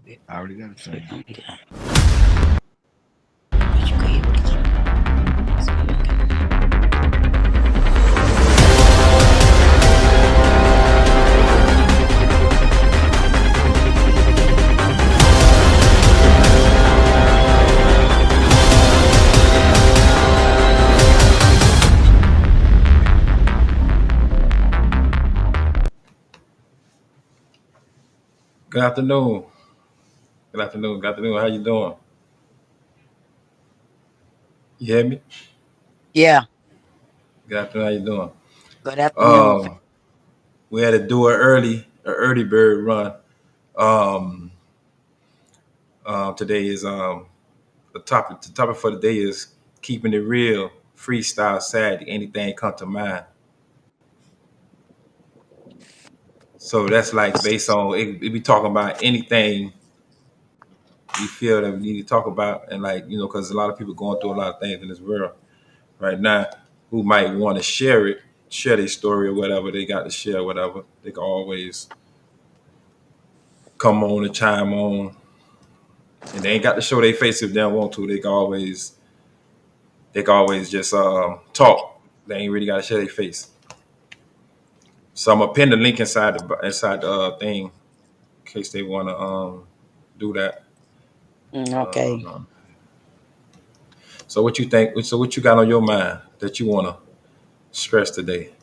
I already got a train. Good afternoon. Good afternoon. Good afternoon. How you doing? You hear me? Yeah. Good afternoon. How you doing? Good afternoon. Um, we had to do an early bird run. Um, Today is the topic. The topic for the day is keeping it real, freestyle, sad, anything come to mind. So that's like based on it be talking about anything we feel that we need to talk about, and like because a lot of people going through a lot of things in this world right now who might want to share it, share their story or whatever they got to share, whatever. They can always come on and chime on. And they ain't got to show their face if they don't want to. They can always just talk. They ain't really got to show their face. So I'm gonna pin the link inside the thing in case they wanna do that. Okay. Uh, so what you think? So what you got on your mind that you wanna stress today?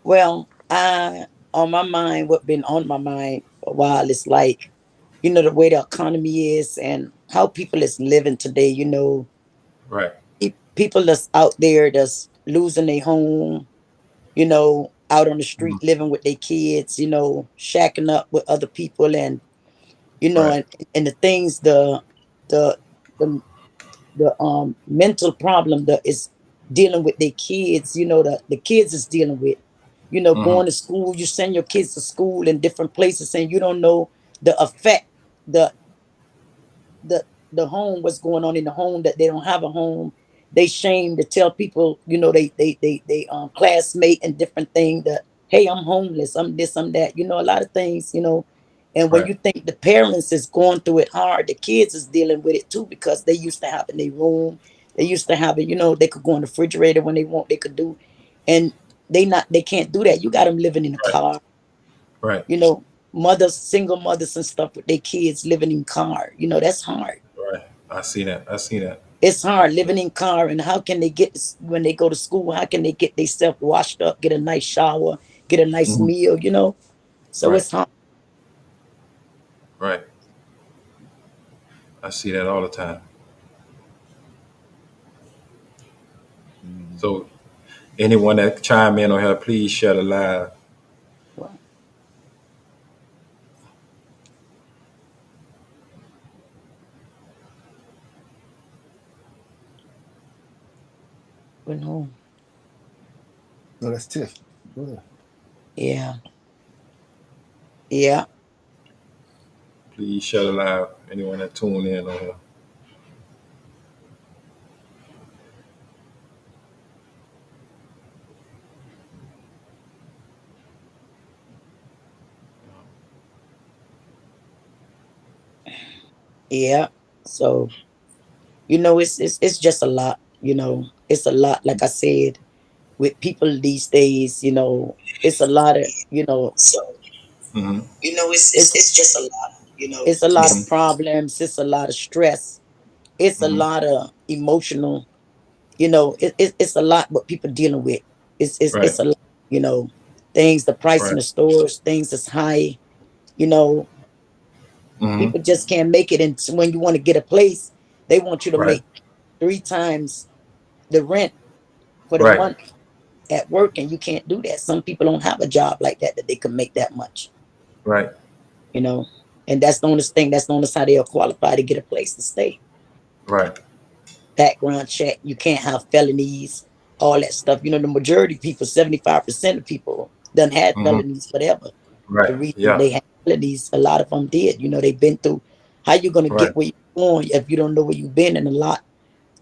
Well, I on my mind, what been on my mind for a while is like, the way the economy is and how people is living today. Right. People that's out there that's losing their home. Out on the Mhm. street living with their kids. Shacking up with other people, and Right. and the things the the mental problem that is dealing with their kids, the kids is dealing with, Hmm. going to school. You send your kids to school in different places and you don't know the effect, the the the home, what's going on in the home, that they don't have a home. They shame to tell people, they classmate and different thing that, hey, I'm homeless, I'm this, I'm that, a lot of things. And when Right. you think the parents is going through it hard, the kids is dealing with it too, because they used to have in their room, they used to have it, they could go in the refrigerator when they want, they could do. And they can't do that. You got them living in a Right. car, Right. mothers, single mothers and stuff with their kids living in car. That's hard. Right. I see that. I see that. It's I hard see living that. in car. And how can they get, when they go to school, how can they get themselves washed up, get a nice shower, get a nice Mhm. meal? So Right. it's hard. Right. I see that all the time. Mm. So anyone that chime in on here, please share the live. Well, no. No, that's Tiff. Go ahead. Yeah. Yeah. Please share the live. Anyone that tune in on here. Yeah. So, it's just a lot, it's a lot. Like I said, with people these days, it's a lot of, So, Hmm. it's it's just a lot, it's a lot of Hmm. problems, it's a lot of stress, it's a Hmm. lot of emotional, it's a lot what people dealing with. It's Right. a lot, you know, things, the price in Right. the stores, things is high, you know, Hmm. people just can't make it. And when you want to get a place, they want you to Right. make three times the rent for the Right. month at work, and you can't do that. Some people don't have a job like that they can make that much, Right. you know. And that's the only thing, that's the only how they'll qualify to get a place to stay. Right. Background check, you can't have felonies, all that stuff. The majority of people, 75% of people done had Hmm. felonies, whatever. Right. The reason Yeah. they had felonies, a lot of them did. They've been through. How you gonna Right. get where you're going if you don't know where you've been? And a lot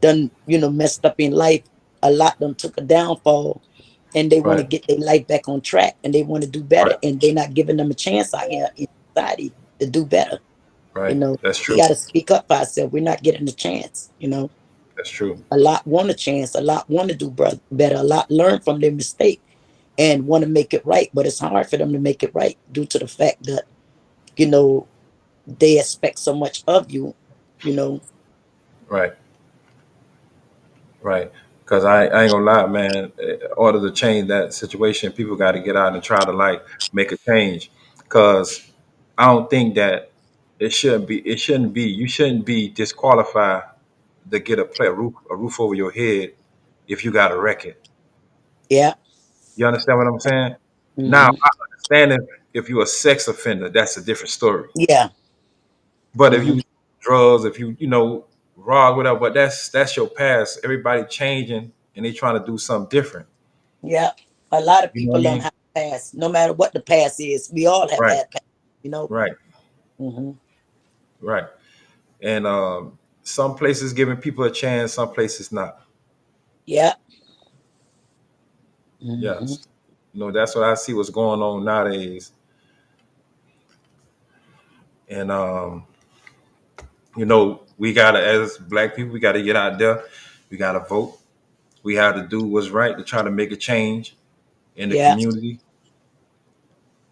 done, messed up in life. A lot done took a downfall, and they want to Right. get their life back on track, and they want to do better, Right. and they're not giving them a chance out here in society to do better. You Right. know, That's we true. got to speak up for ourselves. We're not getting the chance. You know, That's true. a lot want a chance. A lot want to do better. A lot learn from their mistake and want to make it right. But it's hard for them to make it right due to the fact that you know they expect so much of you. You know, Right. Right. Because I ain't gonna lie, man. In order to change that situation, people got to get out and try to like make a change. Because I don't think that it shouldn't be. It shouldn't be. You shouldn't be disqualified to get a roof over your head if you got a record. yeah, You understand what I'm saying? Now hmm I understand if you're a sex offender, that's a different story. yeah, But if hmm you drugs, if you know rob whatever, but that's your past. Everybody changing and they trying to do something different. yeah. A lot of You know what people I don't mean? have past, no matter what the past is. We all have Right, had past. You know. right, hmm right. And some places giving people a chance, some places not. Yeah. hmm Yes. You know, that's what I see what's going on nowadays. And we gotta as black people, we gotta get out there. We gotta vote. We have to do what's right to try to make a change in the Yeah. community.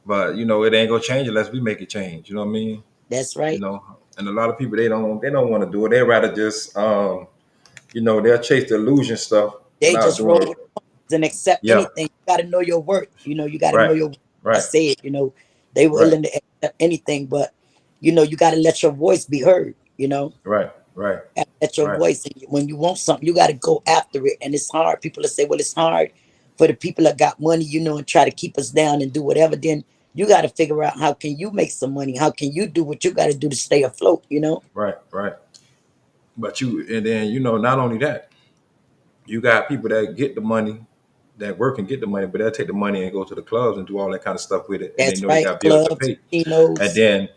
But it ain't gonna change unless we make a change. You know what I mean? That's You right. know, and a lot of people they don't want to do it. They rather just they'll chase the illusion stuff They without just roll doing. with the punches and accept Yeah, anything. You got to know your worth. You got to know right, your worth. I right, said, they were right, willing to accept anything, but you got to let your voice be heard. right, right, Let your right, voice. And when you want something, you got to go after it. And it's hard. People will say, well, it's hard for the people that got money, and try to keep us down and do whatever. Then you got to figure out how can you make some money? How can you do what you got to do to stay afloat? right, right. But and then not only that, you got people that get the money, that work and get the money, but they'll take the money and go to the clubs and do all that kind of stuff with it, and they That's know they right. got bills to Clubs, pay, and casinos. then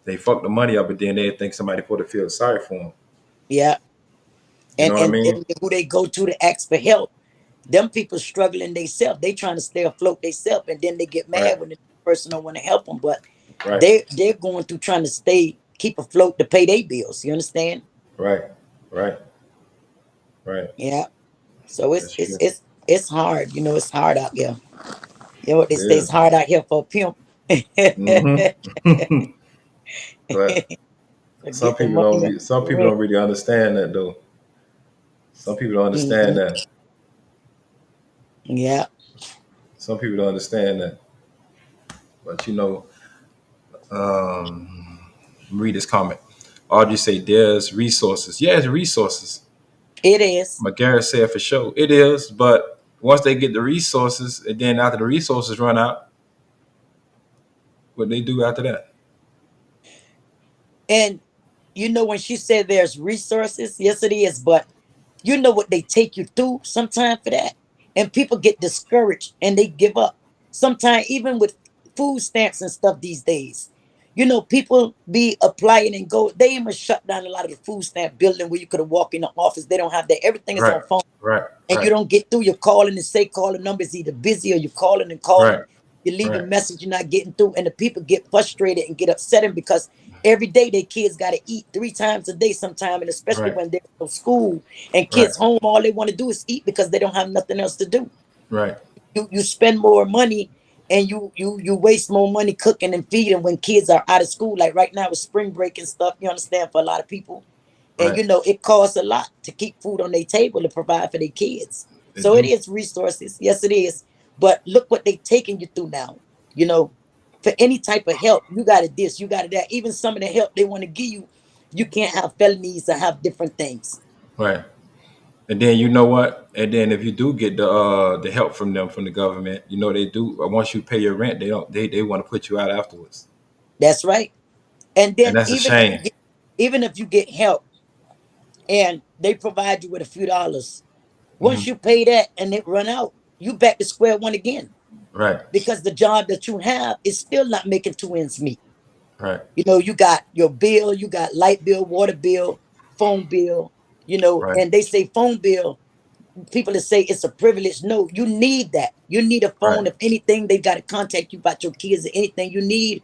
they fuck the money up, but then they think somebody put to feel sorry for them. Yeah. You And, know what I and mean? and who they go to ask for help. Them people struggling themselves. They trying to stay afloat themselves, and then they get Right, mad when the person don't want to help them. But right, they're going through trying to keep afloat to pay their bills. You understand? right, right, right. Yeah. So it's That's it's true. it's it's hard. It's hard out here. You know what they It say? It's is. hard out here for a pimp. Mm-hmm. But To get the money and some the people rent. don't really understand that though. Some people don't understand hmm that. Yeah, Some people don't understand that. But um, read this comment. Audrey say there's resources. Yeah, it's resources. it is. McGarrett said for sure it is. But once they get the resources, and then after the resources run out, what they do after that? And when she said there's resources, yes, it is. But you know what they take you through sometimes for that. And people get discouraged and they give up. Sometimes, even with food stamps and stuff these days, people be applying and go. They even shut down a lot of the food stamp building where you could have walked in the office. They don't have that. Everything is Right, on phone. right, And you right, don't get through, you're calling and say calling numbers either busy or you're calling and right, calling, you're right, leaving message, you're not getting through, and the people get frustrated and get upset because every day their kids got to eat 3 times a day sometime, and especially right, when they're in school and right, kids home, all they want to do is eat because they don't have nothing else to do. right, You spend more money and you waste more money cooking and feeding when kids are out of school, like right now with spring break and stuff, you understand, for a lot of people. And right. it costs a lot to keep food on their table to provide for their kids. They So it do. is resources. Yes, it is. But look what they taking you through now. You know, for any type of help, you got it this, you got it that. Even some of the help they want to give you, you can't have felonies or have different things. Right. And then you know what? And then if you do get the help from them from the government, they do. Once you pay your rent, they don't. They want to put you out afterwards, That's right. And and then that's a shame. even if you get help and they provide you with a few dollars, Hmm. once you pay that and it run out, you back to square one again Right. because the job that you have is still not making two ends meet. Right. You got your bill, you got light bill, water bill, phone bill, Right. and they say phone bill, people that say it's a privilege. No, you need that. You need a Right. phone. If anything, they got to contact you about your kids or anything. You need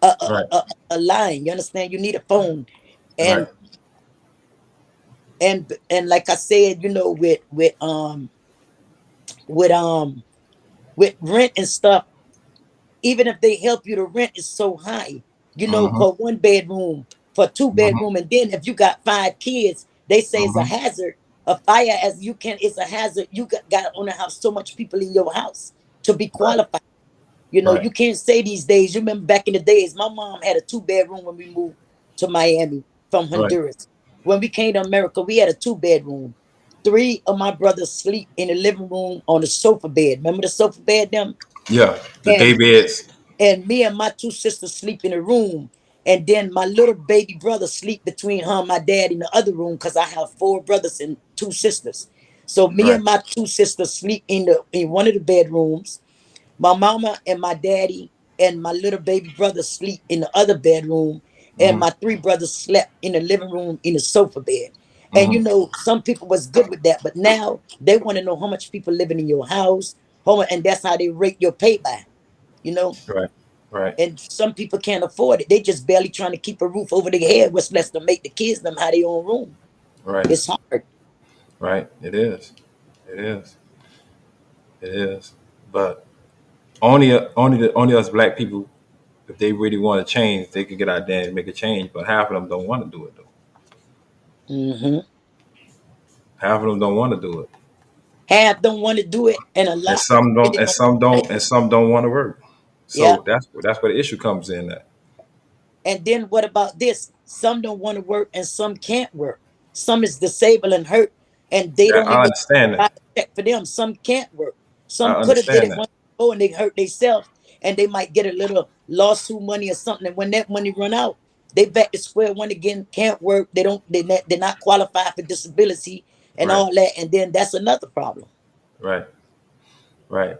a, Right. a, a line. You understand? You need a phone, Right. and and like I said, with with rent and stuff, even if they help you, the rent is so high. Mm-hmm. For one bedroom, for two Mm-hmm. bedroom, and then if you got five kids, they say it's a Mm-hmm. hazard. A fire, as you can, it's a hazard. You got to only have so much people in your house to be Right. qualified. Right. You can't say these days. You remember back in the days, my mom had a two-bedroom when we moved to Miami from Right. Honduras. When we came to America, we had a two-bedroom. Three of my brothers sleep in the living room on the sofa bed. Remember the sofa bed, them? Yeah. The day And beds. me and my two sisters sleep in a room. And then my little baby brother sleep between her and my dad in the other room because I have four brothers and two sisters. So me Right. and my two sisters sleep in one of the bedrooms. My mama and my daddy and my little baby brother sleep in the other bedroom, and Mm-hmm. my three brothers slept in the living room in the sofa bed. And Mm-hmm. some people was good with that, but now they want to know how much people living in your house, and that's how they rate your pay by, you know. Right. Right. And some people can't afford it; they just barely trying to keep a roof over their head. What's less to make the kids them have their own room? Right. It's hard. Right. It is. It is. It is. But only us black people, if they really want to change, they can get out there and make a change. But half of them don't want to do it though. Hmm. Half of them don't want to do it, Half don't want to do it, and a and lot some don't, really and don't. some don't, and some don't want to work. Yeah. So that's where the issue comes in. That And then what about this? Some don't want to work and some can't work. Some is disabled and hurt and they don't I even understand that. write a check for them. Some can't work. I Some could have did understand it that. once ago and they hurt themselves and they might get a little lawsuit money or something. And when that money run out, they back to square one again, can't work. They're not qualified for disability and Right. all that. And then that's another problem. Right. Right.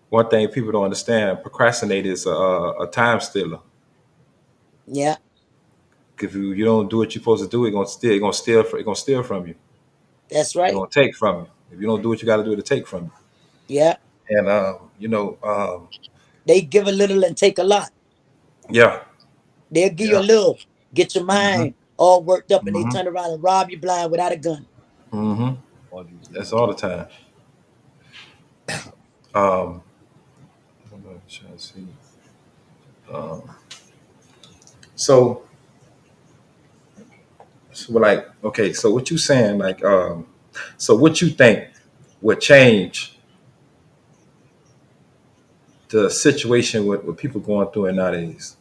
One thing people don't understand: procrastinate is a time stealer. Yeah, If you don't do what you're supposed to do, it's gonna steal from you. that's It's right. gonna take from you. If you don't do what you got to do to take from Yeah. you. And They give a little and take a lot. yeah, They'll give you yeah, a little, get your hmm mind all worked up, and they hmm turn around and rob you blind without a gun. hmm that's all the time. Um, I'm trying to see. Um, so, so like, okay, so what you saying, like, so what you think would change the situation with people going through it nowadays?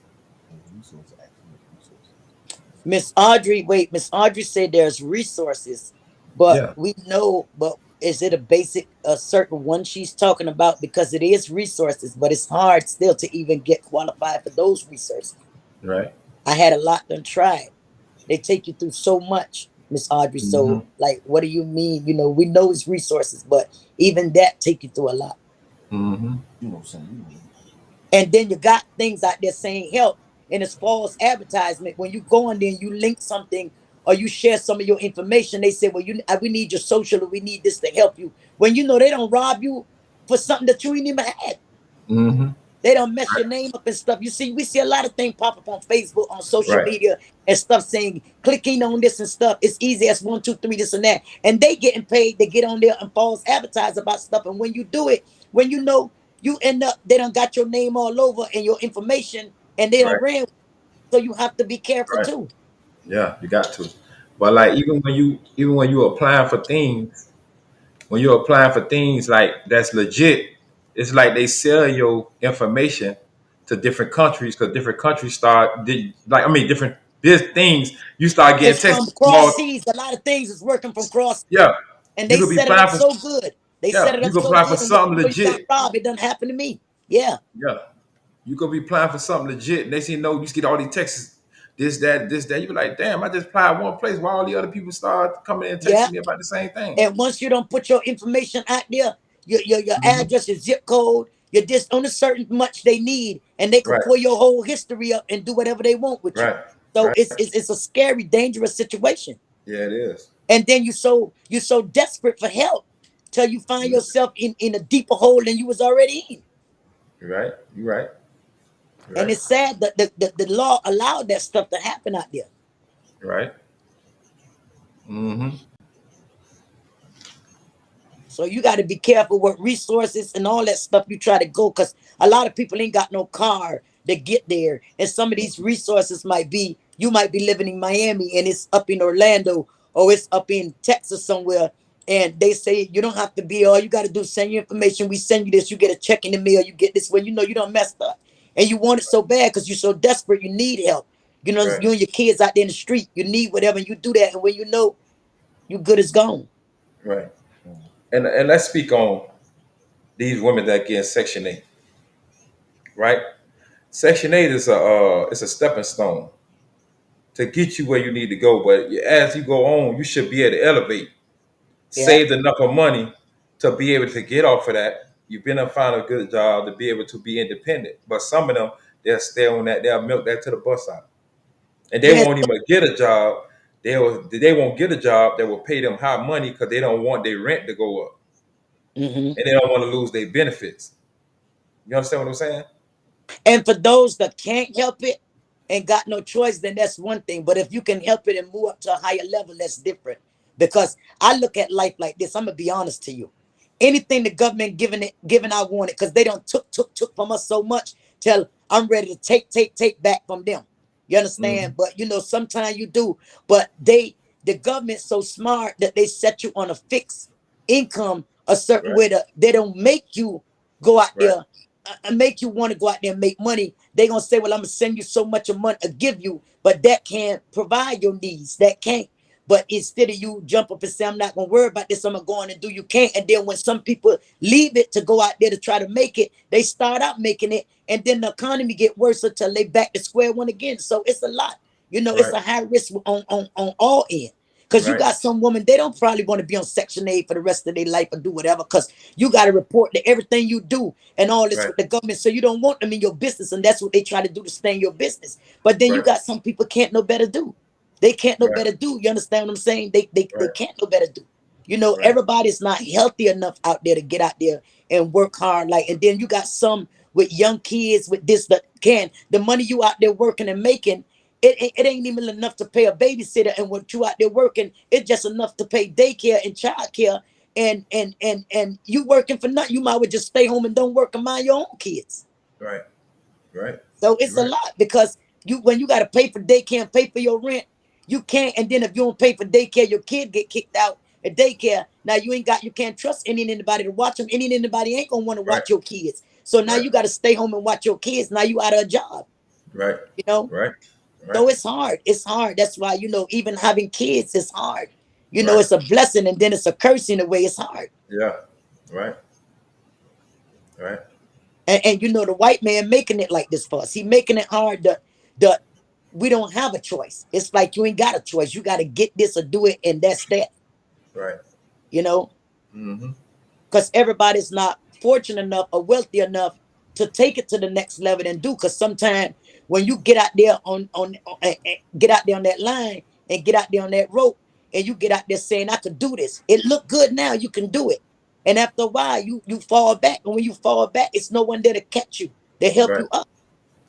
Miss Audrey said there's resources, but Yeah, we know, but is it a certain one she's talking about? Because it is resources, but it's hard still to even get qualified for those resources. right. I had a lot done tried. They take you through so much, Miss Audrey. hmm So, like, what do you mean? We know it's resources, but even that take you through a lot. hmm And then you got things out there saying help. And as far as advertisement, when you go in there and you link something or you share some of your information, they say, well, we need your social or we need this to help you. When they don't rob you for something that you ain't even had. hmm They don't mess your name up and stuff. We see a lot of things pop up on Facebook, on social Right, media and stuff saying, clicking on this and stuff. It's easy as one, two, three, this and that. And they getting paid to get on there and false advertise about stuff. And when you do it, when you end up, they done got your name all over and your information and they done right, ran. So you have to be careful right. too. Yeah, you got to. But like even when you applying for things, when you're applying for things like that's legit, it's like they sell your information to different countries because different countries different things you start getting It's tested from cross small. seas. A lot of things is working from cross. Yeah, And you they could be set it up applying for so good. They set yeah, it you up could so apply for good. And something when you got legit. robbed, it done happened to me. Yeah. Yeah, you could be applying for something legit. Next thing you know, you just get all these texts. This, that, this, that. You be like, damn, I just applied one place. Why all the other people start coming in and Yeah. texting me about the same thing? And once you don't put your information out there, your Hmm. address, your zip code, you're just on a certain much they need, and they could Right, pull your whole history up and do whatever they want with you. right, So right. it's a scary, dangerous situation. Yeah, it is. And then you so desperate for help till you find Mhm. yourself in a deeper hole than you was already in. You're right. You're right. And Right. it's sad that the law allowed that stuff to happen out there. Right. Mm-hmm. So you got to be careful what resources and all that stuff you try to go, because a lot of people ain't got no car to get there. And some of these resources might be, you might be living in Miami and it's up in Orlando or it's up in Texas somewhere. And they say you don't have to be, all you got to do is send your information. We send you this, you get a check in the mail, you get this. When you know you don't messed up. And you want it so bad because you're so desperate, you need help. You know, Right. you and your kids out there in the street, you need whatever, and you do that. And when you know you good as gone. Right. And let's speak on these women that get in Section 8. Right. Section 8 is a stepping stone to get you where you need to go. But as you go on, you should be able to elevate, Yeah. saved enough of money to be able to get off of that. You've been to find a good job to be able to be independent. But some of them, they'll stay on that. They'll milk that to the bus out, and they Yeah. won't even get a job. They won't get a job that will pay them high money because they don't want their rent to go up, Mhm. and they don't want to lose their benefits. You understand what I'm saying? And for those that can't help it and got no choice, then that's one thing. But if you can help it and move up to a higher level, that's different. Because I look at life like this. I'm gonna be honest to you. Anything the government giving, I want it because they don't took from us so much till I'm ready to take back from them. You Mm-hmm. understand? But you know, sometimes you do. But the government's so smart that they set you on a fixed income a certain Right. way that they don't make you go out Right. there and make you want to go out there and make money. They gonna say, well, I'm gonna send you so much of money to give you, but that can't provide your needs. That can't. But instead of you jump up and say, I'm not gonna worry about this, I'm gonna go on and do, you can't. And then when some people leave it to go out there to try to make it, they start out making it, and then the economy get worse until they back to square one again. So it's a lot. You know, it's Right. a high risk on all ends. Because you Right. got some women, they don't probably want to be on Section 8 for the rest of their life or do whatever, because you got to report to everything you do and all this Right. with the government. So you don't want them in your business. And that's what they try to do, to stay in your business. But then you Right. got some people can't no better do. They can't no Right. better do. You understand what I'm saying? They Right. can't no better do. You know, Right. everybody's not healthy enough out there to get out there and work hard. Like, and then you got some with young kids with this that can. The money you out there working and making, it ain't even enough to pay a babysitter, and what you out there working, it's just enough to pay daycare and childcare, and you working for nothing. You might well just stay home and don't work and mind your own kids. Right. Right. So You're it's a right. lot, because you, when you got to pay for daycare and pay for your rent, you can't. And then if you don't pay for daycare, your kid get kicked out at daycare. Now you can't trust anybody to watch them. Anybody ain't gonna want to Right. watch your kids. So now Right. you got to stay home and watch your kids. Now you out of a job. Right. You know. Right. Right. So it's hard. It's hard. That's why, you know, even having kids is hard. You know, Right. it's a blessing and then it's a curse in a way. It's hard. Yeah. Right. Right. And you know, the white man making it like this for us. He making it hard the we don't have a choice. It's like you ain't got a choice. You got to get this or do it, and that's that. Right. You know, Mm-hmm. because everybody's not fortunate enough or wealthy enough to take it to the next level and do. Because sometimes when you get out there get out there on that line and get out there on that rope, and you get out there saying, I could do this, it look good now, you can do it, and after a while you fall back, and when you fall back, it's no one there to catch you, to help Right. you up.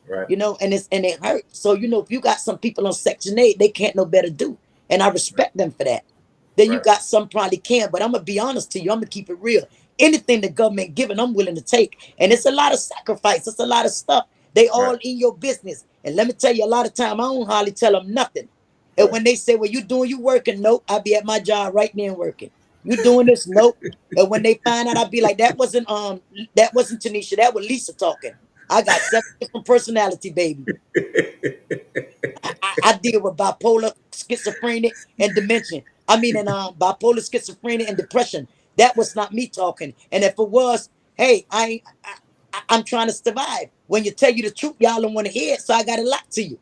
Right. You know, and it hurts. So, you know, if you got some people on Section 8, they can't no better do. And I respect them for that. Then you Right. got some probably can, but I'm gonna be honest to you, I'm gonna keep it real. Anything the government giving, I'm willing to take. And it's a lot of sacrifice, it's a lot of stuff. They Right. all in your business. And let me tell you, a lot of time I don't hardly tell them nothing. And Right. when they say, well, you working, nope, I'll be at my job right now working. You doing this? Nope. And when they find out, I'll be like, that wasn't Tanisha, that was Lisa talking. I got 7 different personality, baby. I deal with bipolar, schizophrenic, and dementia. I mean, and bipolar, schizophrenia, and depression. That was not me talking. And if it was, hey, I'm trying to survive. When you tell you the truth, y'all don't want to hear it, so I got to lie to you.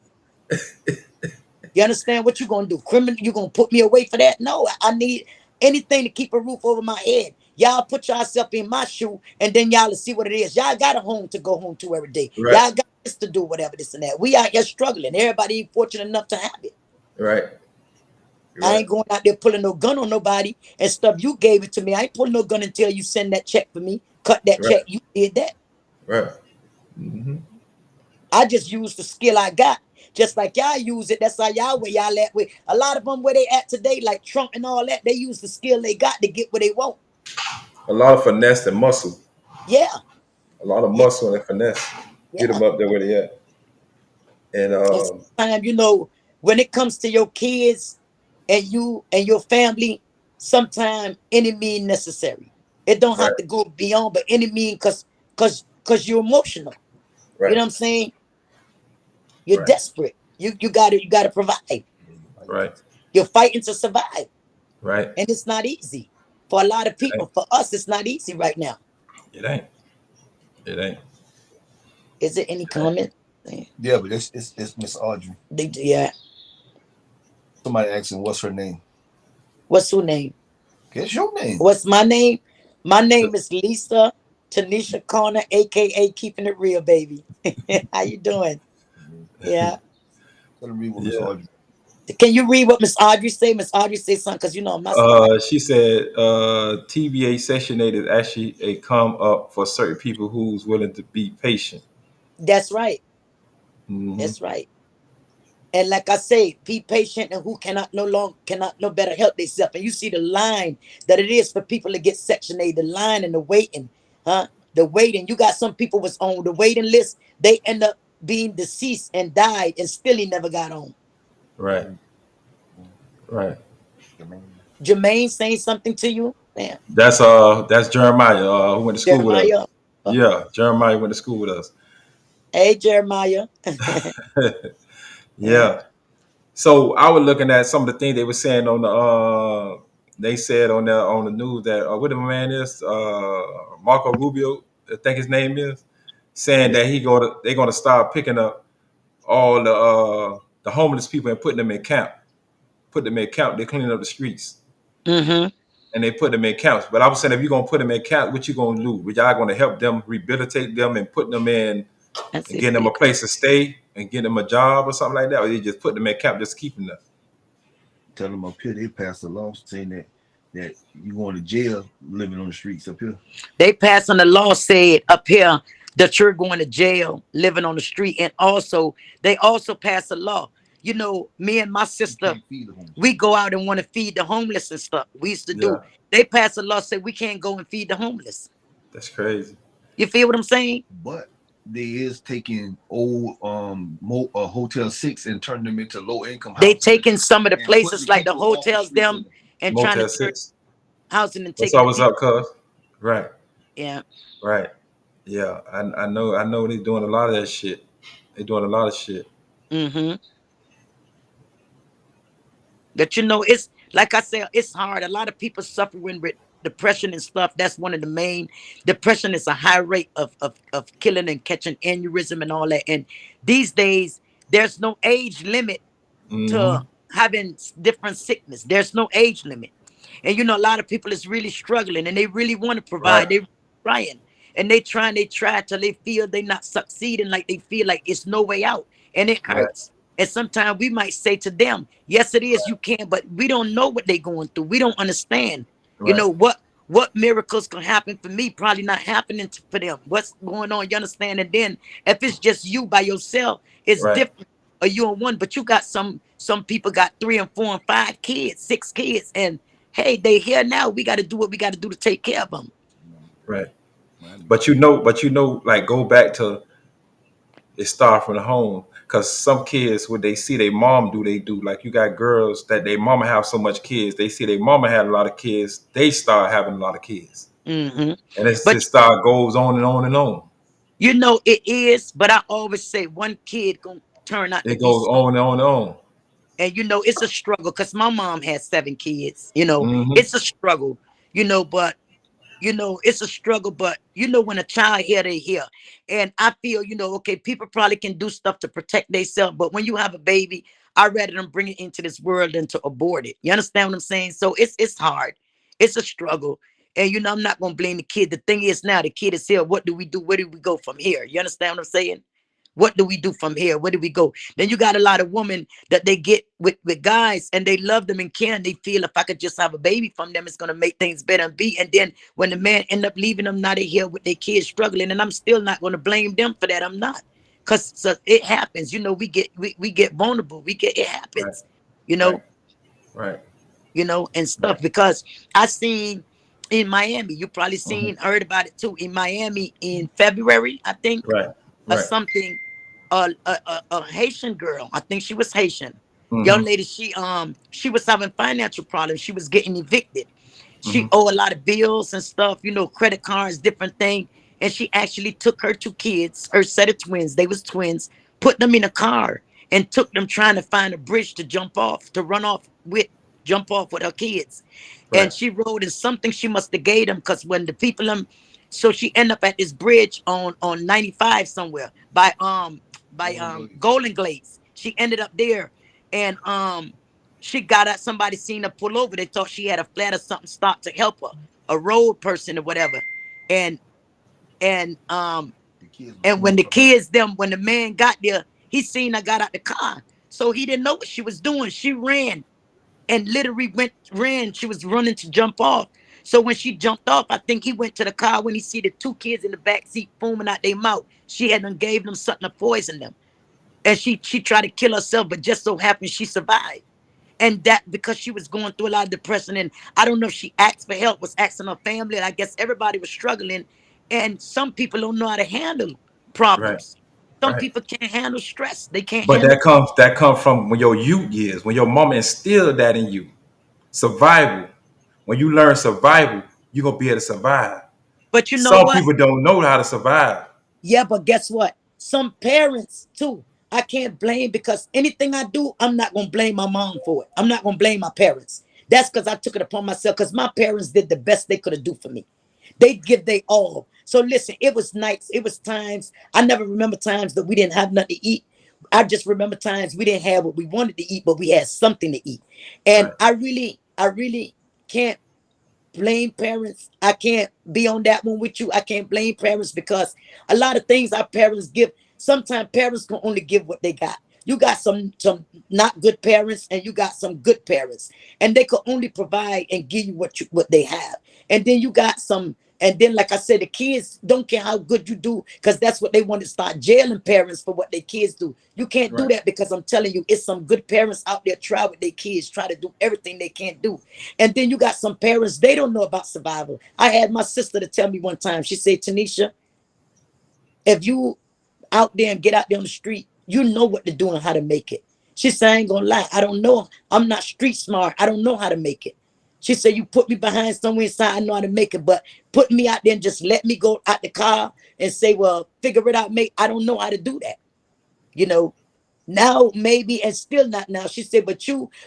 You understand what you gonna do? Criminal, you gonna put me away for that? No, I need anything to keep a roof over my head. Y'all put yourself in my shoe, and then y'all will see what it is. Y'all got a home to go home to every day. Right. Y'all got this to do, whatever this and that. We out here struggling. Everybody ain't fortunate enough to have it. Right. You're I right. ain't going out there pulling no gun on nobody and stuff. You gave it to me. I ain't pulling no gun until you send that check for me. Cut that Right. check. You did that. Right. Mm-hmm. I just use the skill I got. Just like y'all use it. That's how y'all where y'all at with a lot of them where they at today, like Trump and all that, they use the skill they got to get what they want. A lot of finesse and muscle. Yeah, A lot of yeah, muscle and finesse. Get yeah. them up there where they at. And And sometimes, when it comes to your kids and you and your family, sometimes any mean necessary. It don't right, have to go beyond, but any mean cause you're emotional. You right, know what I'm saying? You're right, desperate. You gotta provide. right, You're fighting to survive. right. And it's not easy. For a lot of It ain't. people, for us, it's not easy right now. It ain't. It ain't. Is there any comment? Yeah, but it's Miss Audrey. Yeah. Somebody asking what's her name. What's your name? Guess your name. What's my name? My name is Lisa Tanisha Connor, aka Keeping It Real, baby. How you doing? Yeah. Let me read what Miss Yeah. Audrey. Can you read what Miss Audrey say? Miss Audrey say something because I'm not smart. She said TBA Section 8 is actually a come up for certain people who's willing to be patient. That's right. Hmm. That's right. And like I say, be patient and who cannot no better help themselves. And you see the line that it is for people to get Section 8, the line and the waiting, huh? The waiting. You got some people was on the waiting list, they end up being deceased and died and still he never got on. Right. Right. Jermaine saying something to you? Man, That's Jeremiah who went to school with us. Jeremiah. Yeah, Jeremiah went to school with us. Hey, Jeremiah. Yeah. Yeah. So I was looking at some of the things they were saying on the they said on the news that what the man is Marco Rubio, I think his name is, saying Yeah. that they're gonna start picking up all the homeless people and putting them in camp. Put them in camp. They're cleaning up the streets Mm-hmm. and they put them in camps. But I was saying if you're gonna put them in camp, what you gonna do? But y'all gonna help them rehabilitate them and put them in That's and it. getting them a place to stay and getting them a job or something like that, or you just put them in camp, just keeping them. Tell them up here they passed a law saying that you going to jail living on the streets up here. They passing a law said up here that you're going to jail living on the street. And also, they also passed a law. Me and my You sister, can't feed the homeless. we go out and want to feed the homeless and stuff. We used to Yeah, do. They passed a law said we can't go and feed the homeless. that's crazy. You feel what I'm saying? But they is taking old Hotel 6 and turning them into low income They housing taking some of the and put places the like the people off the hotels streets them in them. and trying to Motel turn 6. housing and What's taking the always people. up, cuz? Right, Yeah. right. Yeah, I know they doing a lot of that shit. They doing a lot of shit. Mm-hmm. That it's like I said, it's hard. A lot of people suffering with depression and stuff. That's one of the main. Depression is a high rate of killing and catching aneurysm and all that. And these days, there's no age limit Hmm. to having different sickness. There's no age limit. And a lot of people is really struggling and they really want to Right, provide. They trying and they try till they feel they not succeeding, like they feel like it's no way out. And it right, hurts. And sometimes we might say to them, yes, it is, you can, but we don't know what they're going through. We don't understand, right, what miracles can happen for me, probably not happening for them. What's going on? You understand? And then if it's just you by yourself, it's right, different. Or you on one, but you got some people got 3 and 4 and 5 kids, 6 kids, and hey, they here now. We got to do what we got to do to take care of them. right. But like go back to it start from the home. Cause some kids, what they see their mom do, they do. Like you got girls that their mama have so much kids, they see their mama had a lot of kids, they start having a lot of kids. Hmm. And it's But just start goes on and on and on. it is. But I always say one kid gonna turn out to It be goes something. on and on and on. And it's a struggle because my mom had 7 kids. Hmm. It's a struggle. But it's a struggle, but when a child here, they here. And I feel, okay, people probably can do stuff to protect themselves, but when you have a baby, I'd rather them bring it into this world than to abort it. You understand what I'm saying? So it's hard. It's a struggle. And I'm not gonna blame the kid. The thing is now the kid is here. What do we do? Where do we go from here? You understand what I'm saying? What do we do from here? Where do we go? Then you got a lot of women that they get with guys and they love them and care and they feel if I could just have a baby from them, it's gonna make things better and be. And then when the man end up leaving them, now they here with their kids struggling. And I'm still not gonna blame them for that. I'm not. because so it happens. We get vulnerable. It Right. happens. You Right. know, Right. and stuff, Right. because I seen in Miami, you probably Hmm. heard about it too, in Miami in February, I think, Right. or Right. something. A Haitian girl, I think she was Haitian, young Hmm. lady. She was having financial problems. She was getting evicted. She Hmm. owed a lot of bills and stuff, credit cards, different thing. And she actually took her two kids, her set of twins, they was twins, put them in a car and took them trying to find a bridge to jump off with her kids. Right. And she rode in something she must have gave them, because when the people so she ended up at this bridge on 95 somewhere by Glades. Golden Glades. She ended up there, and she got out. Somebody seen her pull over. They thought she had a flat or something. Stopped to help her, a road person or whatever. And and um The kids were and when swimming the behind. kids when the man got there, he seen her got out the car. So he didn't know what she was doing. She ran and literally ran. She was running to jump off. So when she jumped off, I think he went to the car when he see the two kids in the back seat foaming out their mouth. She had done gave them something to poison them. And she tried to kill herself, but just so happened she survived. And that because she was going through a lot of depression. And I don't know if she asked for help, was asking her family. And I guess everybody was struggling. And some people don't know how to handle Right. problems. Some Right. people can't handle stress. They can't But handle. that comes from when your youth years, when your mama instilled that in you. Survival. When you learn survival, you're gonna be able to survive. But you know Some what? people don't know how to survive. Yeah, but guess what? Some parents too. I can't blame, because anything I do, I'm not gonna blame my mom for it. I'm not gonna blame my parents. That's because I took it upon myself, because my parents did the best they could have do for me. They give they all. So listen, it was nights, it was times. I never remember times that we didn't have nothing to eat. I just remember times we didn't have what we wanted to eat, but we had something to eat. And Right. I really can't blame parents. I can't be on that one with you. I can't blame parents, because a lot of things our parents give, sometimes parents can only give what they got. You got some not good parents, and you got some good parents, and they could only provide and give you what they have. And then you got some, and then like I said, the kids don't care how good you do, because that's what they want to start jailing parents for what their kids do. You can't do Right. that, because I'm telling you, it's some good parents out there try with their kids, try to do everything they can't do. And then you got some parents, they don't know about survival. I had my sister to tell me one time, she said, Tanisha, if you out there and get out there on the street, you know what to do and how to make it. She said, I ain't gonna lie, I don't know. I'm not street smart. I don't know how to make it. She said, you put me behind somewhere inside, I know how to make it, but put me out there and just let me go out the car and say, well, figure it out, mate. I don't know how to do that. You know, now maybe, and still not now. She said, but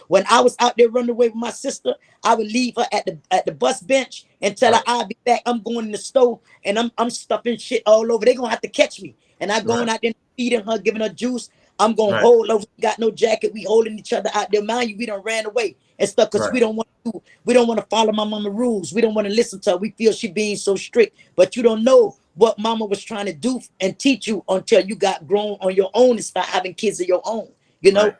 when I was out there running away with my sister, I would leave her at the bus bench and tell her Right. I'll be back. I'm going in the store and I'm stuffing shit all over. They're gonna have to catch me. And I going Right. out there feeding her, giving her juice. I'm gonna Right. hold her. We got no jacket. We holding each other out there. Mind you, we done ran away and stuff because Right. we don't want to follow my mama rules. We don't want to listen to her. We feel she being so strict. But you don't know what mama was trying to do and teach you until you got grown on your own and start having kids of your own, you Right. know?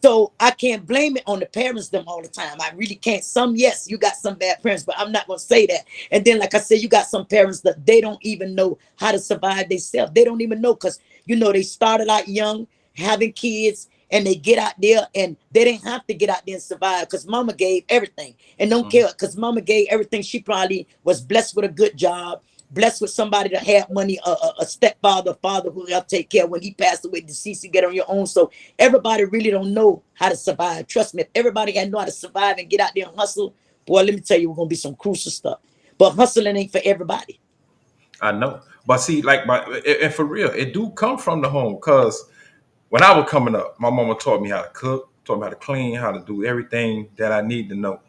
So I can't blame it on the parents them all the time. I really can't. Some, yes, you got some bad parents, but I'm not gonna say that. And then, like I said, you got some parents that they don't even know how to survive themselves. They don't even know, because they started out young, having kids, and they get out there and they didn't have to get out there and survive because mama gave everything. And don't Mhm. care, because mama gave everything. She probably was blessed with a good job, blessed with somebody that had money, a stepfather, father who helped take care when he passed away, deceased, to get on your own. So everybody really don't know how to survive. Trust me, if everybody had know how to survive and get out there and hustle, boy, let me tell you, we're gonna be some crucial stuff. But hustling ain't for everybody. I know. But see, like and for real, it do come from the home. Cause when I was coming up, my mama taught me how to cook, taught me how to clean, how to do everything that I need to know.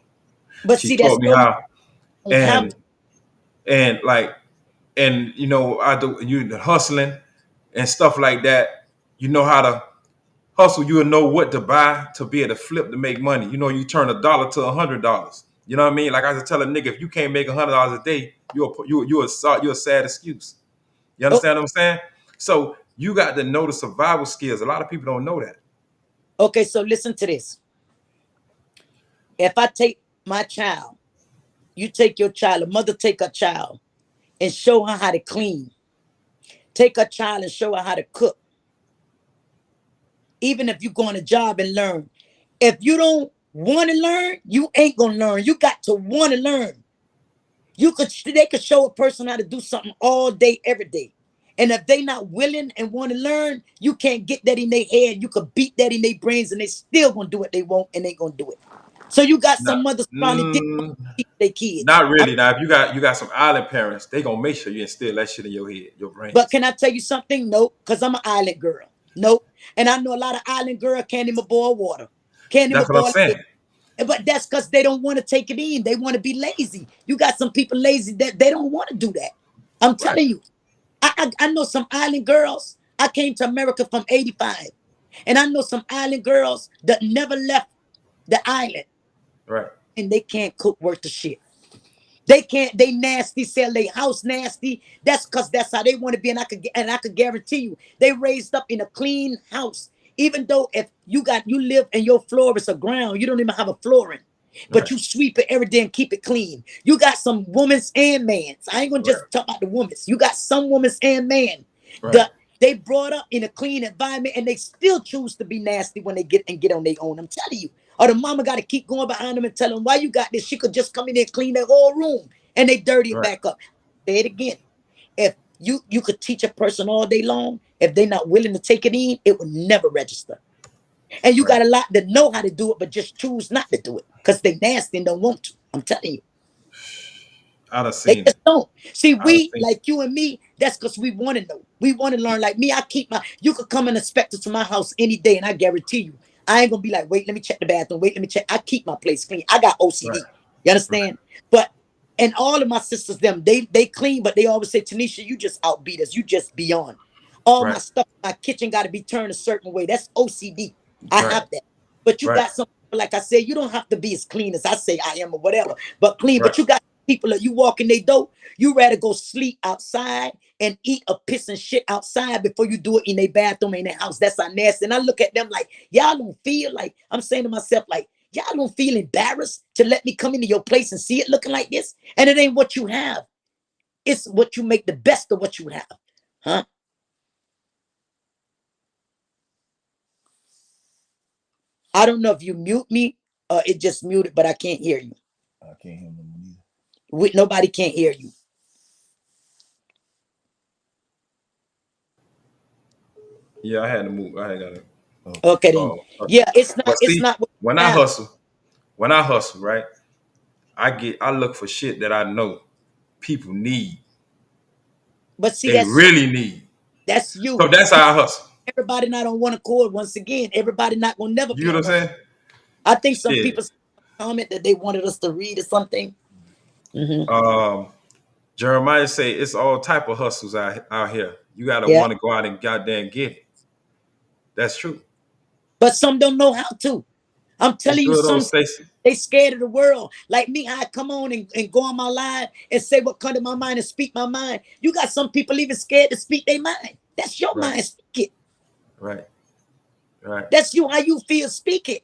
But She see, that taught me still how, don't have and and like and I do hustling and stuff like that. You know how to hustle. You'll know what to buy to be able to flip to make money. You turn $1 to $100. You know what I mean? Like I just tell a nigga, if you can't make $100 a day, you're a sad excuse. You oh, understand what I'm saying? So you got to know the survival skills. A lot of people don't know that. okay, so listen to this. If I take my child, you take your child, a mother take a child and show her how to clean. Take a child and show her how to cook. Even if you go on a job and learn. If you don't want to learn, you ain't gonna learn. You got to want to learn. They could show a person how to do something all day, every day. And if they not willing and want to learn, you can't get that in their head. You could beat that in their brains and they still gonna do what they want and they gonna do it. So you got Not, some mothers probably did teach their kids. not really. Now, if you got some island parents, they gonna make sure you instill that shit in your head, your But brains. can I tell you something? No, because I'm an island girl. No. And I know a lot of island girl can't even boil water. Can't even That's what I'm boil eggs. saying. But that's because they don't want to take it in. They want to be lazy. You got some people lazy that they don't want to do that. I'm Right, telling you. I know some island girls. I came to America from 85. And I know some island girls that never left the island right, and they can't cook worth the shit. They can't, they nasty, sell their house nasty. That's because that's how they want to be. And I could guarantee you, they raised up in a clean house. Even though if you live and your floor is a ground, you don't even have a flooring. But right, you sweep it every day and keep it clean. You got some women's and men's. I ain't gonna right, just talk about the women's. You got some women's and men right, that they brought up in a clean environment and they still choose to be nasty when they get on their own. I'm telling you. Or the mama got to keep going behind them and tell them why you got this. She could just come in there and clean their whole room and they dirty it right, back up. Say it again. If you could teach a person all day long, if they're not willing to take it in, it will never register. And you right. got a lot that know how to do it, but just choose not to do it because they nasty and don't want to. I'm telling you. I done They seen it. just don't. See, I done we, seen it. like you and me, that's because we want to know. We want to learn. Like me, you could come and inspect it to my house any day, and I guarantee you, I ain't going to be like, wait, let me check the bathroom. Wait, let me check. I keep my place clean. I got Right, OCD. You right, understand? But, and all of my sisters, they clean, but they always say, Tanisha, you just outbeat us. You just beyond. All my right, stuff, my kitchen got to be turned a certain way. That's OCD. I right, have that. But you right, got some, like I said, you don't have to be as clean as I say I am or whatever, but clean. right. But you got people that you walk in their door, you rather go sleep outside and eat a piss and shit outside before you do it in their bathroom in their house. That's how nasty. And I look at them like, y'all don't feel like, I'm saying to myself, like, y'all don't feel embarrassed to let me come into your place and see it looking like this? And it ain't what you have. It's what you make the best of what you have. Huh? I don't know if you mute me or it just muted, but I can't hear you. I can't hear them either. Nobody can't hear you. Yeah, I had to move. I had got to. Oh, Okay then. Hustle. Yeah, it's not But it's see, not what when you I have. hustle, when I hustle, right, I look for shit that I know people need. But see, They that's you. really need. That's So you. that's how I hustle. Everybody not on one accord. Once again, everybody not gonna never You be know on what I'm one. saying? I think some Shit. people comment that they wanted us to read or something. Hmm. Um, Jeremiah say it's all type of hustles out here. You gotta Yeah, want to go out and goddamn get it. That's true. but some don't know how to. I'm It's telling you, good old some Stacy. they scared of the world. Like me, I come on and go on my live and say what come to my mind and speak my mind. You got some people even scared to speak their mind. That's your Right, mind. Speak it. right, right, That's you. How you feel. Speak it.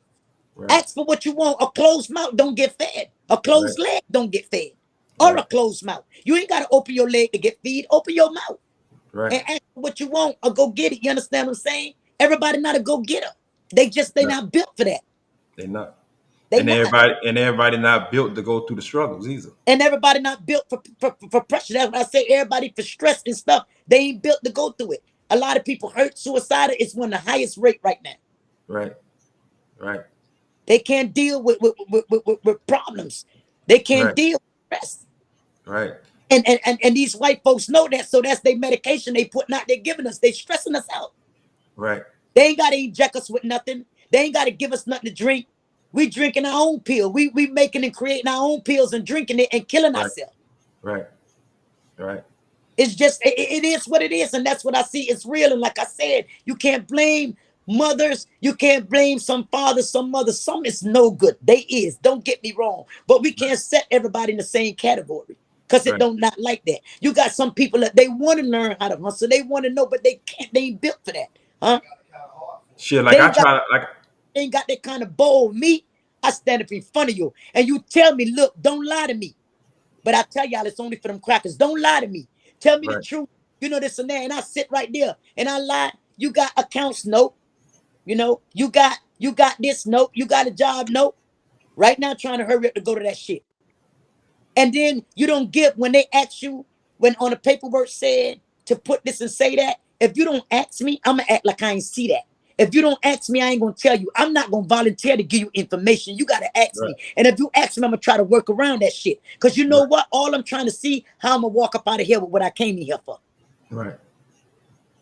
right, Ask for what you want. A closed mouth don't get fed. A right, closed leg don't get fed. Or right, a closed mouth. You ain't got to open your leg to get fed. Open your mouth right, and ask for what you want or go get it. You understand what I'm saying? Everybody not a go getter. They right. not built for that. They not. They not. And everybody not built to go through the struggles either. And everybody not built for pressure. That's what I say. Everybody for stress and stuff. They ain't built to go through it. A lot of people hurt. Suicidal is one of the highest rate right now. Right, right, They can't deal with problems. They can't right, deal with stress. right, And these white folks know that, so that's their medication they putting out. They're giving us. They stressing us out. right, They ain't got to inject us with nothing. They ain't got to give us nothing to drink. We drinking our own pill. We making and creating our own pills and drinking it and killing right, ourselves. right, right, It's just it is what it is, and that's what I see. It's real, and like I said, you can't blame mothers. You can't blame some fathers, some mothers. Some is no good. They is. Don't get me wrong, but we can't set everybody in the same category because it right. don't not like that. You got some people that they want to learn how to hustle. They want to know, but they can't. They ain't built for that, huh? Shit, like They I ain't got try to like they ain't got that kind of bold meat. I stand up in front of you, and you tell me, look, don't lie to me. But I tell y'all, it's only for them crackers. Don't lie to me. Tell me the right, truth. You know this and that, and I sit right there and I lie. You got accounts? Nope. You know, you got this? Nope. You got a job? Nope. Right now, trying to hurry up to go to that shit. And then you don't give when they ask you, when on the paperwork said to put this and say that. If you don't ask me, I'm gonna act like I ain't see that. If you don't ask me, I ain't gonna tell you. I'm not gonna volunteer to give you information. You gotta ask Right. me. And if you ask me, I'm gonna try to work around that shit. Cause you know Right. what? All I'm trying to see how I'm gonna walk up out of here with what I came in here for. Right.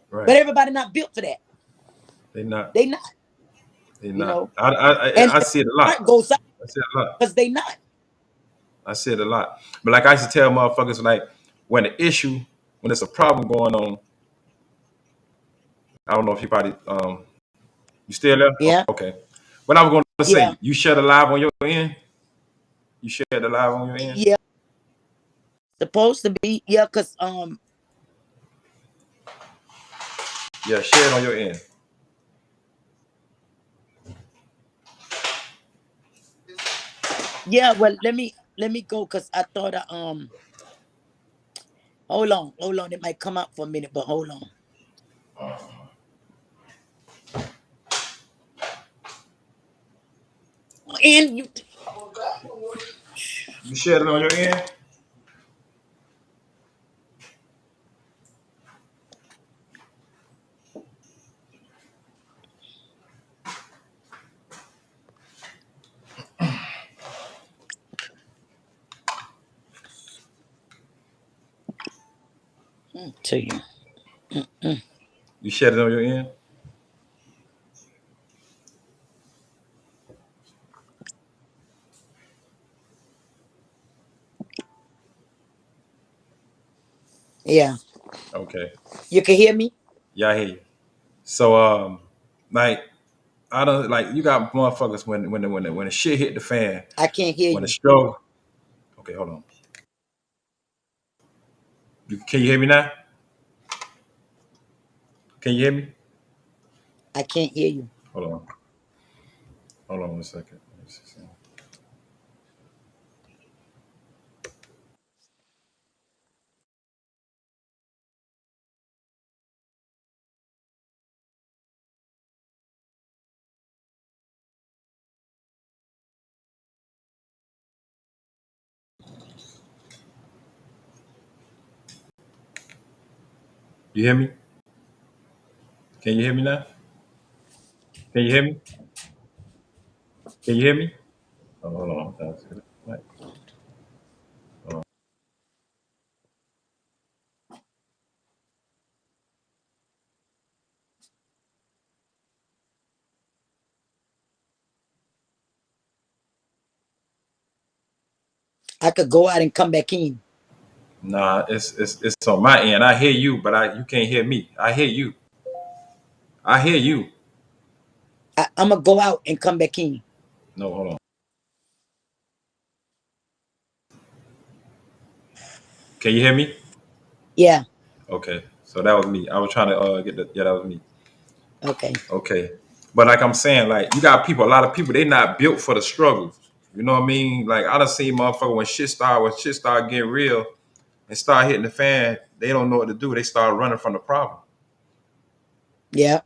Right. But everybody not built for that. They not. They not, They you not. know. I And see it a heart lot. goes out I see it a lot. because they not. I see it a lot. But like I used to tell motherfuckers, like when the issue, when there's a problem going on, I don't know if you probably you still there? Yeah, Okay. What I was going to yeah, say, you share the live on your end. You share the live on your end. yeah. Supposed to be, yeah, cause Yeah, share it on your end. yeah. Well, let me go, cause I thought hold on. It might come out for a minute, but hold on. And you, You share it on your end. tell you, You share it on your end. yeah. Okay. You can hear me. Yeah, I hear you. So like I don't like you got motherfuckers when the shit hit the fan, I can't hear when the you. struggle. Okay, hold on. Can you hear me now? Can you hear me? I can't hear you. Hold on. Hold on 1 second. Let me see something. You hear me? Can you hear me now? Can you hear me? Can you hear me? Oh, hold on. Right. Hold on. I could go out and come back in. Nah, it's on my end. I hear you, but you can't hear me. I hear you. I hear you. I'm gonna go out and come back in. No, hold on. Can you hear me? Yeah. Okay. So that was me. I was trying to get the yeah, that was me. Okay. Okay. But like I'm saying, like you got people, a lot of people, they not built for the struggle. You know what I mean? Like I done seen motherfucker when shit start getting real and start hitting the fan, they don't know what to do. They start running from the problem. Yeah.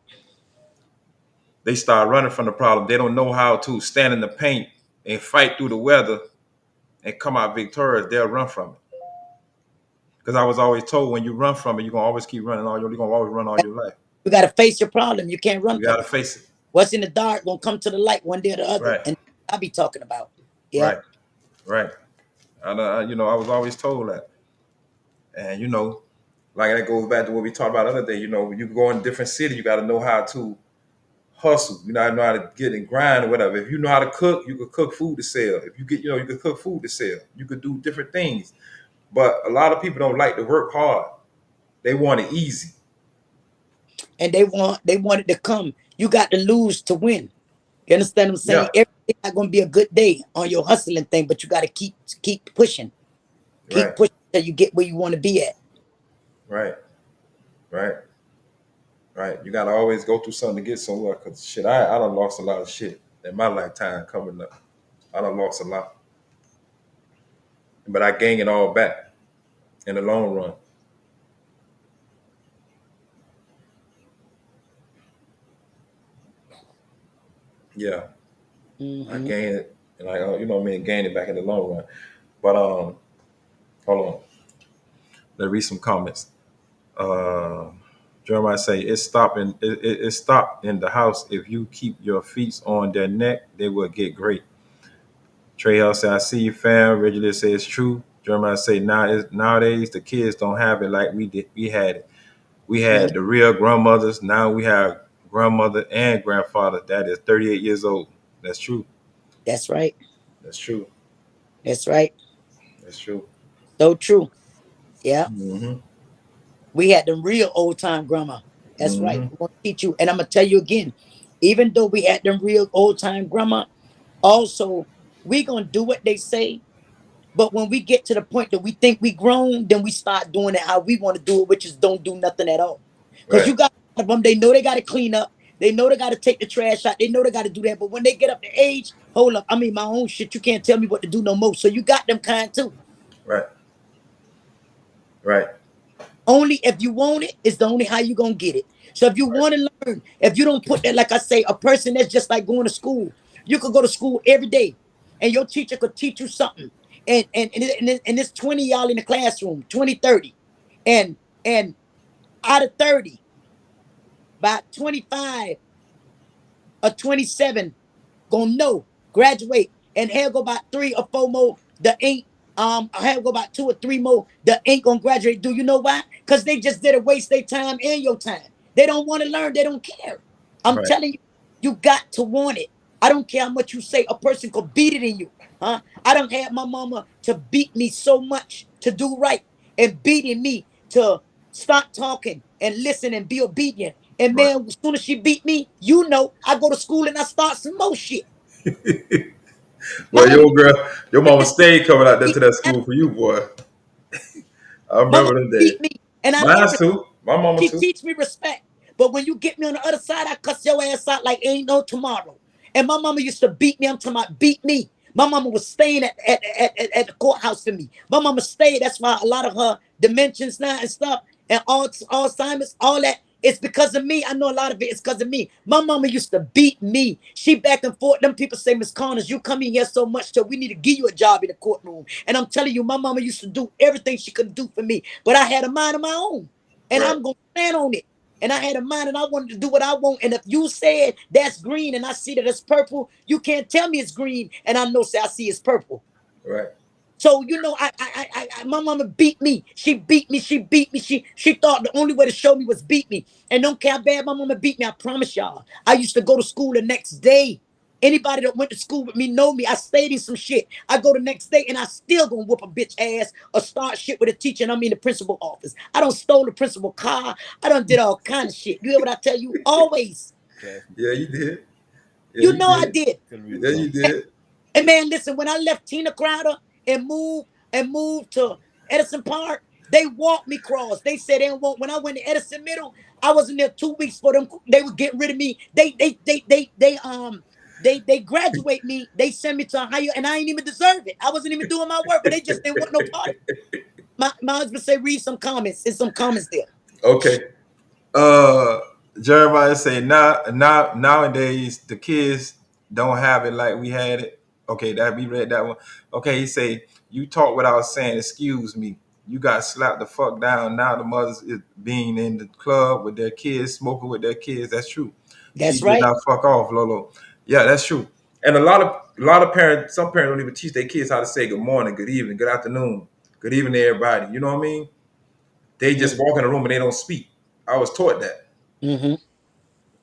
They start running from the problem. They don't know how to stand in the paint and fight through the weather and come out victorious. They'll run from it. Because I was always told when you run from it, you're gonna always keep running you're gonna always run all your life. You gotta face your problem. You can't run You from gotta it. face it. What's in the dark gonna come to the light one day or the other. Right, And I be talking about. Yeah. right, right. And I was always told that. And like that goes back to what we talked about the other day. When you go in a different city, you gotta know how to hustle. You know how to get and grind or whatever. If you know how to cook, you could cook food to sell. If you could cook food to sell. You could do different things. But a lot of people don't like to work hard. They want it easy. And they want it to come. You got to lose to win. You understand what I'm saying? Yeah. Every day not gonna be a good day on your hustling thing, but you gotta keep pushing. Right. Keep pushing till you get where you want to be at. Right. Right. Right. You gotta always go through something to get somewhere. Cause shit, I done lost a lot of shit in my lifetime coming up. I done lost a lot. But I gain it all back in the long run. Yeah, I Mm-hmm. gained it, and I you know what I mean, gain it back in the long run. But hold on, let's read some comments. Uh, Jeremiah say it stopped in the house. If you keep your feet on their neck, they will get great. Trey Hill say, I see you, fam. Regular say it's true. Jeremiah say, nowadays the kids don't have it like we did. We had it. We Mm-hmm. had the real grandmothers. Now we have grandmother and grandfather that is 38 years old. That's true. That's right. That's true. That's right. That's true. So true. Yeah. Hmm. We had them real old time grandma. That's right. Hmm. We're gonna teach you. And I'm gonna tell you again, even though we had them real old time grandma, also we gonna do what they say. But when we get to the point that we think we grown, then we start doing it how we want to do it, which is don't do nothing at all. Because Right. you got a lot of them, they know they got to clean up. They know they got to take the trash out. They know they got to do that. But when they get up to age, hold up. I mean, my own shit, you can't tell me what to do no more. So you got them kind too. Right. Right. Only if you want it is the only how you gonna get it. So if you Right. want to learn, if you don't put that, like I say, a person that's just like going to school, you could go to school every day, and your teacher could teach you something. And it's 20 y'all in the classroom, 20, 30. And and out of 30, by 25 or 27 gonna know, graduate, and hell go about 3 or 4 more that ain't I have go about 2 or 3 more that ain't gonna graduate. Do you know why? Because they just did it waste their time and your time. They don't want to learn, they don't care. I'm Right. telling you, you got to want it. I don't care how much you say a person could beat it in you. Huh? I don't have my mama to beat me so much to do right and beating me to stop talking and listen and be obedient. And Right. man, as soon as she beat me, you know, I go to school and I start some more shit. My Well, mama your girl, your mama and stayed coming out there beat to that me. school for you, boy. I My mama remember them days. beat me, and I Mine love it. too. My mama She too. teach me respect. But when you get me on the other side, I cuss your ass out like ain't no tomorrow. And my mama used to beat me. I'm talking about beat me. My mama was staying at the courthouse for me. My mama stayed. That's why a lot of her dimensions now and stuff and Alzheimer's, all that. It's because of me. I know a lot of it is because of me. My mama used to beat me. She back and forth. Them people say, Miss Connors, you come in here so much, so we need to give you a job in the courtroom. And I'm telling you, my mama used to do everything she could do for me. But I had a mind of my own. And Right. I'm gonna stand on it. And I had a mind and I wanted to do what I want. And if you said that's green and I see that it's purple, you can't tell me it's green. And I know say I see it's purple. Right. So you know, my mama beat me. She beat me. She beat me. She thought the only way to show me was beat me. And don't care how bad my mama beat me. I promise y'all. I used to go to school the next day. Anybody that went to school with me know me. I stayed in some shit. I go the next day and I still gonna whoop a bitch ass or start shit with a teacher and I'm in the principal office. I don't stole the principal car. I done did all kind of shit. You hear what I tell you? Always. Cash, Yeah, you did. Yeah, You you know I did. did. tell me Yeah, you something. And, did. and man, listen, when I left Tina Crowder and moved to Edison Park, they walked me cross. They said they don't want when I went to Edison Middle, I was in there 2 weeks for them. They would get rid of me. They graduate me. They send me to a higher, and I ain't even deserve it. I wasn't even doing my work, but they just didn't want no part of it. My husband said, read some comments. There's some comments there. Okay. Uh, Jeremiah say nowadays the kids don't have it like we had it. Okay, that we read that one. Okay, he say you talk without saying excuse me. You got slapped the fuck down. Now the mothers is being in the club with their kids, smoking with their kids. That's true. That's Teach you right. not fuck off, Lolo. Yeah, that's true. And a lot of parents, some parents don't even teach their kids how to say good morning, good evening, good afternoon, good evening to everybody. You know what I mean? They just walk in the room and they don't speak. I was taught that. Mm-hmm.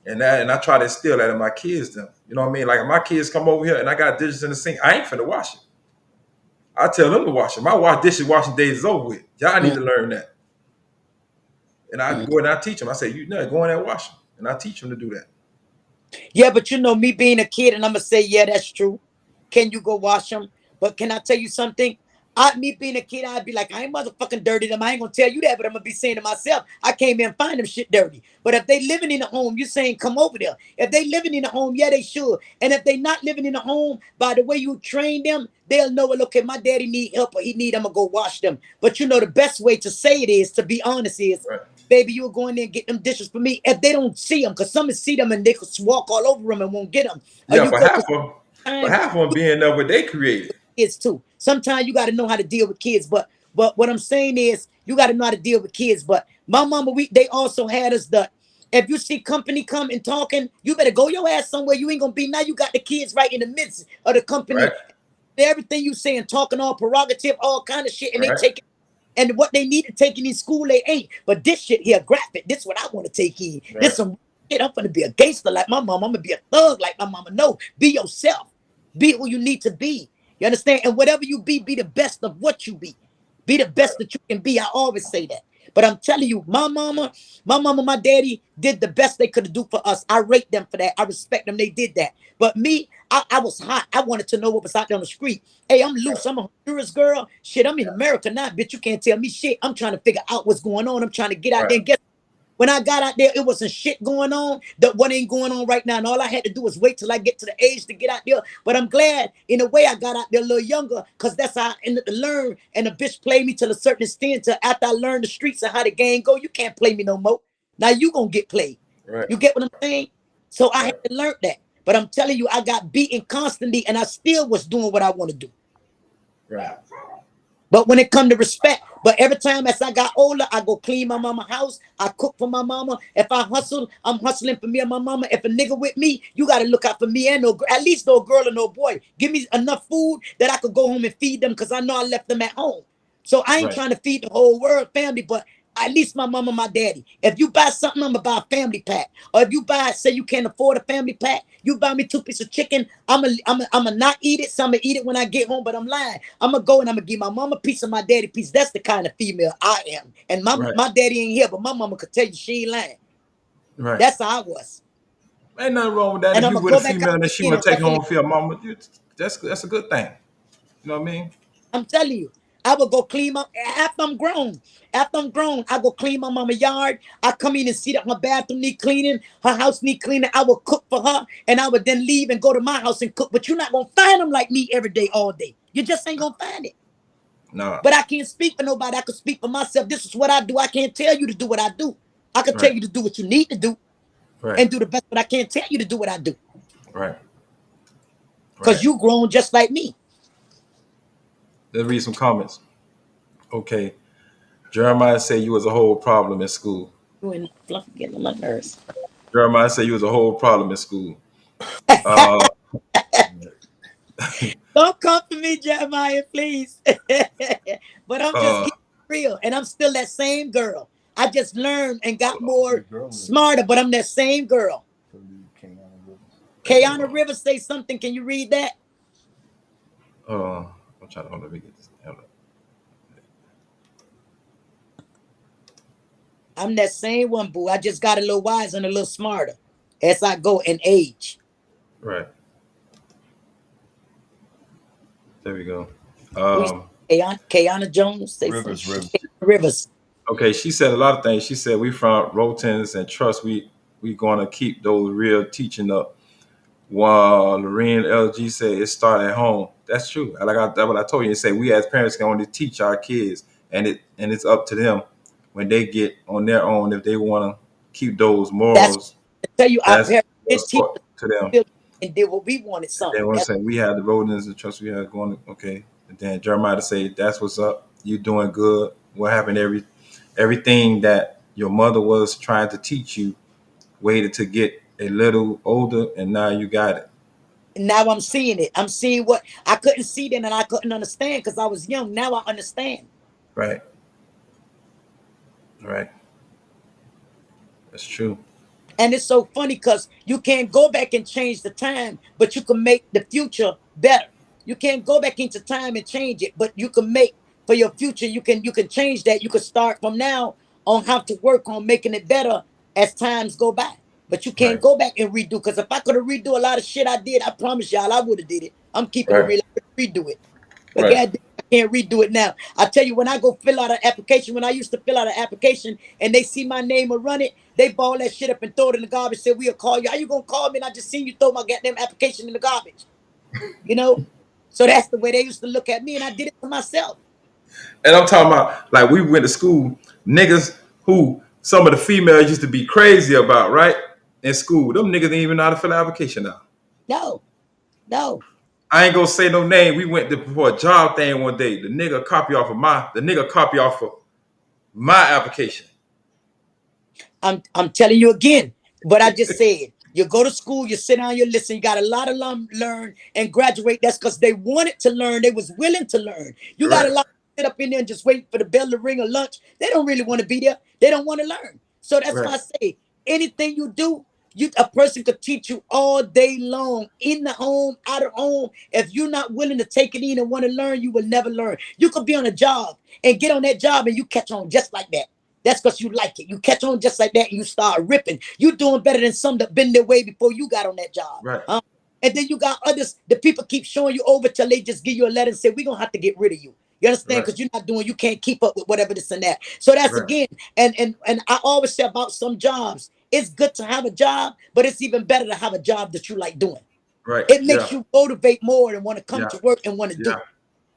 And I try to instill that in my kids then. You know what I mean? Like if my kids come over here and I got dishes in the sink, I ain't finna wash it. I tell them to wash it. My dishes washing days is over with. Y'all need to learn that. And I Mm-hmm. go and I teach them. I say, you know, go in there and wash them. And I teach them to do that. Yeah, but you know, me being a kid, and I'm gonna say, yeah, that's true. Can you go wash them? But can I tell you something? Me being a kid, I'd be like, I ain't motherfucking dirty them. I ain't gonna tell you that, but I'm gonna be saying to myself, I came here and find them shit dirty. But if they living in a home, you saying come over there. If they living in a home, yeah, they should. And if they not living in a home, by the way you train them, they'll know, well, okay, my daddy need help or he need, I'm gonna go wash them. But you know, the best way to say it is, to be honest, is Right. baby, you'll go in there and get them dishes for me. If they don't see them, because some see them and they could walk all over them and won't get them. Or Yeah, you but go, because sometimes half of them being there what they created. kids too. Sometimes you got to know how to deal with kids. But what I'm saying is you got to know how to deal with kids. But my mama, they also had us the, if you see company come and talking, you better go your ass somewhere. You ain't gonna be now. You got the kids right in the midst of the company. Right, Everything you saying, talking all prerogative, all kind of shit, and they right, take it. And what they need to take in these school, they ain't. But this shit here, graphic. This what I want to take in. This right, some shit. I'm gonna be a gangster like my mom. I'm gonna be a thug like my mama. No, be yourself. Be who you need to be. You understand? And whatever you be the best of what you be. Be the best that you can be. I always say that. But I'm telling you, my mama, my daddy did the best they could do for us. I rate them for that. I respect them. They did that. But me, I was hot. I wanted to know what was out there on the street. Hey, I'm loose. I'm a Honduras girl. Shit, I'm in America now, bitch. You can't tell me shit. I'm trying to figure out what's going on. I'm trying to get out right, there and get. When I got out there, it wasn't shit going on. That what ain't going on right now. And all I had to do was wait till I get to the age to get out there. But I'm glad, in a way, I got out there a little younger, because that's how I ended to learn. And the bitch played me to a certain extent. Till after I learned the streets and how the game go, you can't play me no more. Now you gonna get played. right, You get what I'm saying? So I had right, to learn that. But I'm telling you, I got beaten constantly, and I still was doing what I want to do. right, But when it come to respect, but every time as I got older, I go clean my mama house. I cook for my mama. If I hustle, I'm hustling for me and my mama. If a nigga with me, you got to look out for me and no, at least no girl or no boy. Give me enough food that I could go home and feed them, because I know I left them at home. So I ain't right, trying to feed the whole world family, but at least my mama, my daddy. If you buy something, I'm gonna buy a family pack. Or if you buy, say you can't afford a family pack, you buy me 2 pieces of chicken. I'm a not eat it. So I'm gonna eat it when I get home. But I'm lying. I'm gonna go and I'm gonna give my mama a piece of my daddy piece. That's the kind of female I am. And my right, my daddy ain't here, but my mama could tell you she ain't lying. right. That's how I was. Ain't nothing wrong with that. And If I'm you gonna with a go back out female and she again want and to take let home me. for your mama, that's a good thing. You know what I mean? I'm telling you, I will go clean my after I'm grown. After I'm grown, I go clean my mama yard. I come in and see that her bathroom need cleaning, her house need cleaning. I will cook for her, and I would then leave and go to my house and cook. But you're not gonna find them like me every day, all day. You just ain't gonna find it. No, But I can't speak for nobody. I can speak for myself. This is what I do. I can't tell you to do what I do. I can tell right, you to do what you need to do right, and do the best, but I can't tell you to do what I do. right, Because right. you grown just like me. Let's read some comments. Okay, Jeremiah said you was a whole problem in school. You and Fluffy getting on my nerves. Jeremiah said you was a whole problem in school. Uh, Don't come for me, Jeremiah, please. But I'm just uh, keeping it real. And I'm still that same girl. I just learned and got The more girl is smarter, but I'm that same girl. Kayana Rivers. Kayana Rivers say something. Can you read that? uh, I'm trying to hold on, let me get this. Hold on. I'm that same one, boo. I just got a little wiser and a little smarter as I go in age. Right, there we go. Who you Um, say? Kayana Jones say something. Rivers, Rivers. Rivers. okay, she said a lot of things. She said we from Rotens and trust we gonna keep those real teaching up. While Lorraine LG said it started at home. That's true. That's what I told you. It said we as parents can only teach our kids, and it's up to them when they get on their own if they want to keep those That's morals. I tell you, our That's parents did what's teach taught to them. us and did what we wanted And then something. want to say we have the rodents and trust we have going. Okay, and then Jeremiah to say that's what's up. You doing good. What happened? Everything that your mother was trying to teach you waited to get a little older, and now you got it. Now I'm seeing it. I'm seeing what I couldn't see then and I couldn't understand because I was young. Now I understand. Right, right. That's true. And it's so funny because you can't go back and change the time, but you can make the future better. You can't go back into time and change it, but you can make for your future. You can change that. You can start from now on how to work on making it better as times go by. But you can't Right, go back and redo. Because if I could have redo a lot of shit I did, I promise y'all I would have did it. I'm keeping it right, real. I could redo it. But right, God, I can't redo it now. I tell you, when I go fill out an application, when I used to fill out an application and they see my name or run it, they ball that shit up and throw it in the garbage. Say, we'll call you. How you gonna call me? And I just seen you throw my goddamn application in the garbage. You know? So that's the way they used to look at me, and I did it for myself. and I'm talking about like we went to school, niggas who some of the females used to be crazy about, right? In school, them niggas didn't even know how to fill an application out. No, no. I ain't gonna say no name. We went to for a job thing one day. The nigga copy off of my application. I'm telling you again what I just said. You go to school, you sit down, you listen. You got a lot of learn and graduate. That's because they wanted to learn. They was willing to learn. You got a Right, lot of sit up in there and just wait for the bell to ring or lunch. They don't really want to be there. They don't want to learn. So that's why right, I say anything you do, a person could teach you all day long, in the home, out of home. If you're not willing to take it in and want to learn, you will never learn. You could be on a job and get on that job and you catch on just like that. That's because you like it. You catch on just like that and you start ripping. You doing better than some that been their way before you got on that job. right, Huh? And then you got others, the people keep showing you over till they just give you a letter and say, we're gonna have to get rid of you. You understand? right, Because you're not doing, you can't keep up with whatever this and that. So that's right, again, and I always say about some jobs, it's good to have a job, but it's even better to have a job that you like doing. right. It Yeah, makes you motivate more and want to come yeah, to work and want to do. yeah.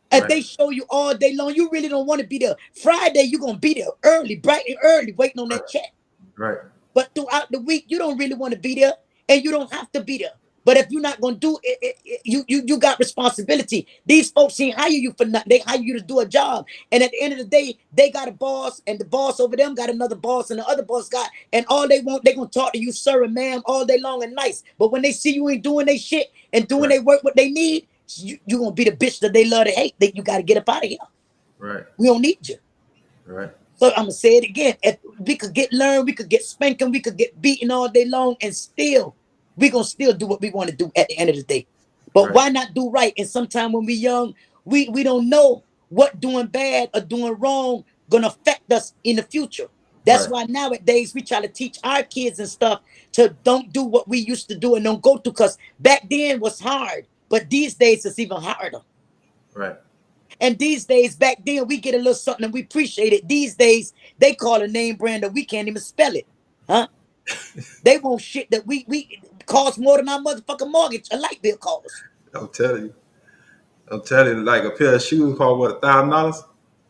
If Right, they show you all day long, you really don't want to be there. Friday, you're gonna be there early, bright and early, waiting on right, that check. right, But throughout the week, you don't really want to be there, and you don't have to be there. But if you're not gonna do it, you got responsibility. These folks ain't hire you for nothing. They hire you to do a job. And at the end of the day, they got a boss, and the boss over them got another boss, and the other boss got, and all they want, they gonna talk to you, sir and ma'am, all day long and nice. But when they see you ain't doing their shit and doing right, their work, what they need, you gonna be the bitch that they love to hate. That you gotta get up out of here. right, We don't need you. right, So I'm gonna say it again. If we could get learned, we could get spanking, we could get beaten all day long, and still we gonna still do what we want to do at the end of the day. But right, why not do right? And sometimes when we young, we don't know what doing bad or doing wrong gonna affect us in the future. That's right, why nowadays we try to teach our kids and stuff to don't do what we used to do and don't go through, because back then was hard, but these days it's even harder. right. And these days, back then, we get a little something and we appreciate it. These days, they call a name brand that we can't even spell it. Huh? They want shit that we cost more than our motherfucking mortgage, a light bill costs. I'm telling you, I'm telling you, like a pair of shoes cost what, $1,000?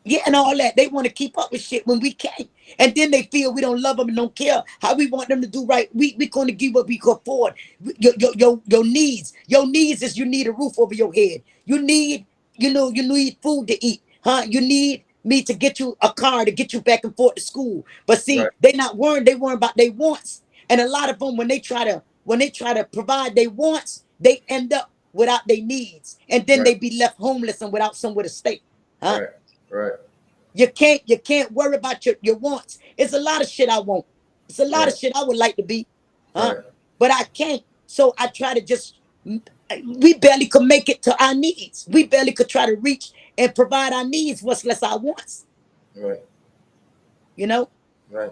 Yeah, and all that. They want to keep up with shit when we can't. And then they feel we don't love them and don't care how we want them to do right. We going to give what we can afford. Your needs. Your needs is you need a roof over your head. You need, you need food to eat. Huh? You need me to get you a car to get you back and forth to school. But Right, see, they worrying about their wants. And a lot of them, when they try to provide their wants, they end up without their needs. And then right, they be left homeless and without somewhere to stay. Huh? right, right, You can't worry about your wants. It's a lot of shit I want. It's a lot of right, shit I would like to be, huh? right, But I can't. So I try to just we barely could make it to our needs. We barely could try to reach and provide our needs, what's less our wants, right, you know? right.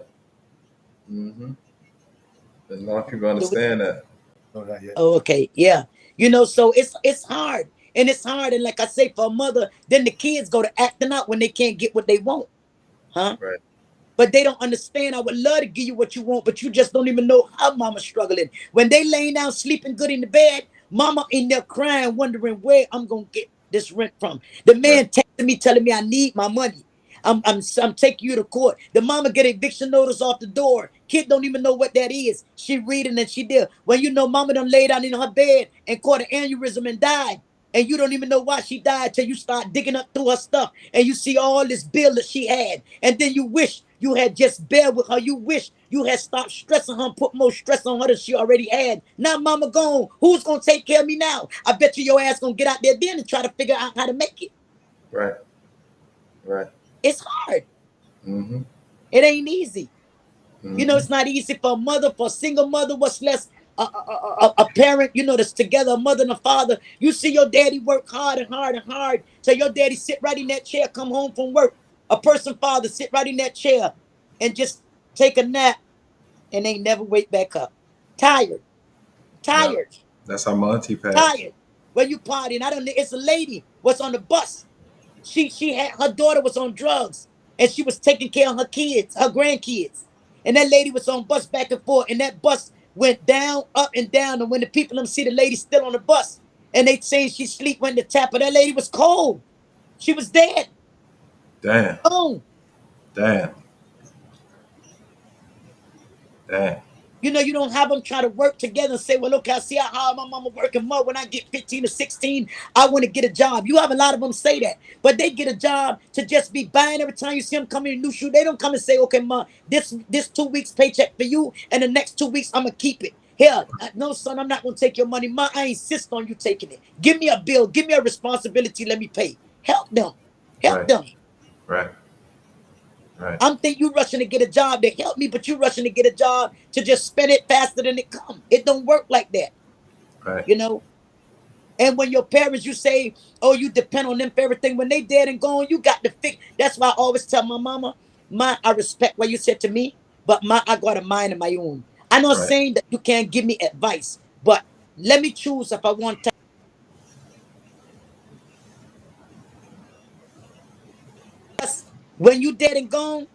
Mm-hmm. A lot of people So understand that. No, not yet. oh, okay, yeah. So it's hard. And it's hard. And like I say, for a mother, then the kids go to acting out when they can't get what they want. Huh? Right, But they don't understand. I would love to give you what you want, but you just don't even know how mama's struggling. When they laying down sleeping good in the bed, mama in there crying, wondering where I'm gonna get this rent from. The right, man texting me telling me I need my money. I'm taking you to court. The mama get eviction notice off the door. Kid don't even know what that is. She reading and she did. When you know mama done laid down in her bed and caught an aneurysm and died. And you don't even know why she died till you start digging up through her stuff and you see all this bill that she had. And then you wish you had just bared with her. You wish you had stopped stressing her and put more stress on her than she already had. Now mama gone. Who's gonna take care of me now? I bet you your ass gonna get out there then and try to figure out how to make it. right, right. It's hard. Mm-hmm. It ain't easy. Mm-hmm. It's not easy for a mother, for a single mother, what's less a parent, that's together, a mother and a father. You see your daddy work hard and hard and hard. So your daddy sit right in that chair, come home from work. A person father sit right in that chair and just take a nap and they never wake back up. Tired, Yeah, tired, that's how my auntie passed. tired. Where you partying? I don't know. It's a lady was on the bus. She had her daughter was on drugs and she was taking care of her kids, her grandkids. And that lady was on bus back and forth, and that bus went down, up and down. And when the people them see the lady still on the bus, and they saying she sleep when the tap of that lady was cold. She was dead. Damn, Boom. damn. Dang. You know, you don't have them try to work together and say, well, look, I see how hard my mama working more. When I get 15 or 16, I want to get a job. You have a lot of them say that, but they get a job to just be buying every time you see them come in a new shoe. They don't come and say, okay, ma, this 2 weeks paycheck for you, and the next 2 weeks I'm gonna keep it. Here, no, son, I'm not gonna take your money. Ma, I insist on you taking it. Give me a bill, give me a responsibility, let me pay. Help them. Help Right. them. Right. Right. I'm think you rushing to get a job to help me, but you rushing to get a job to just spend it faster than it come. It don't work like that, Right. you know. And when your parents, you say, oh, you depend on them for everything. When they dead and gone, you got to fix. That's why I always tell my mama, ma, I respect what you said to me, but ma, I got a mind of my own. I'm not Right. saying that you can't give me advice, but let me choose if I want to. When you dead and gone,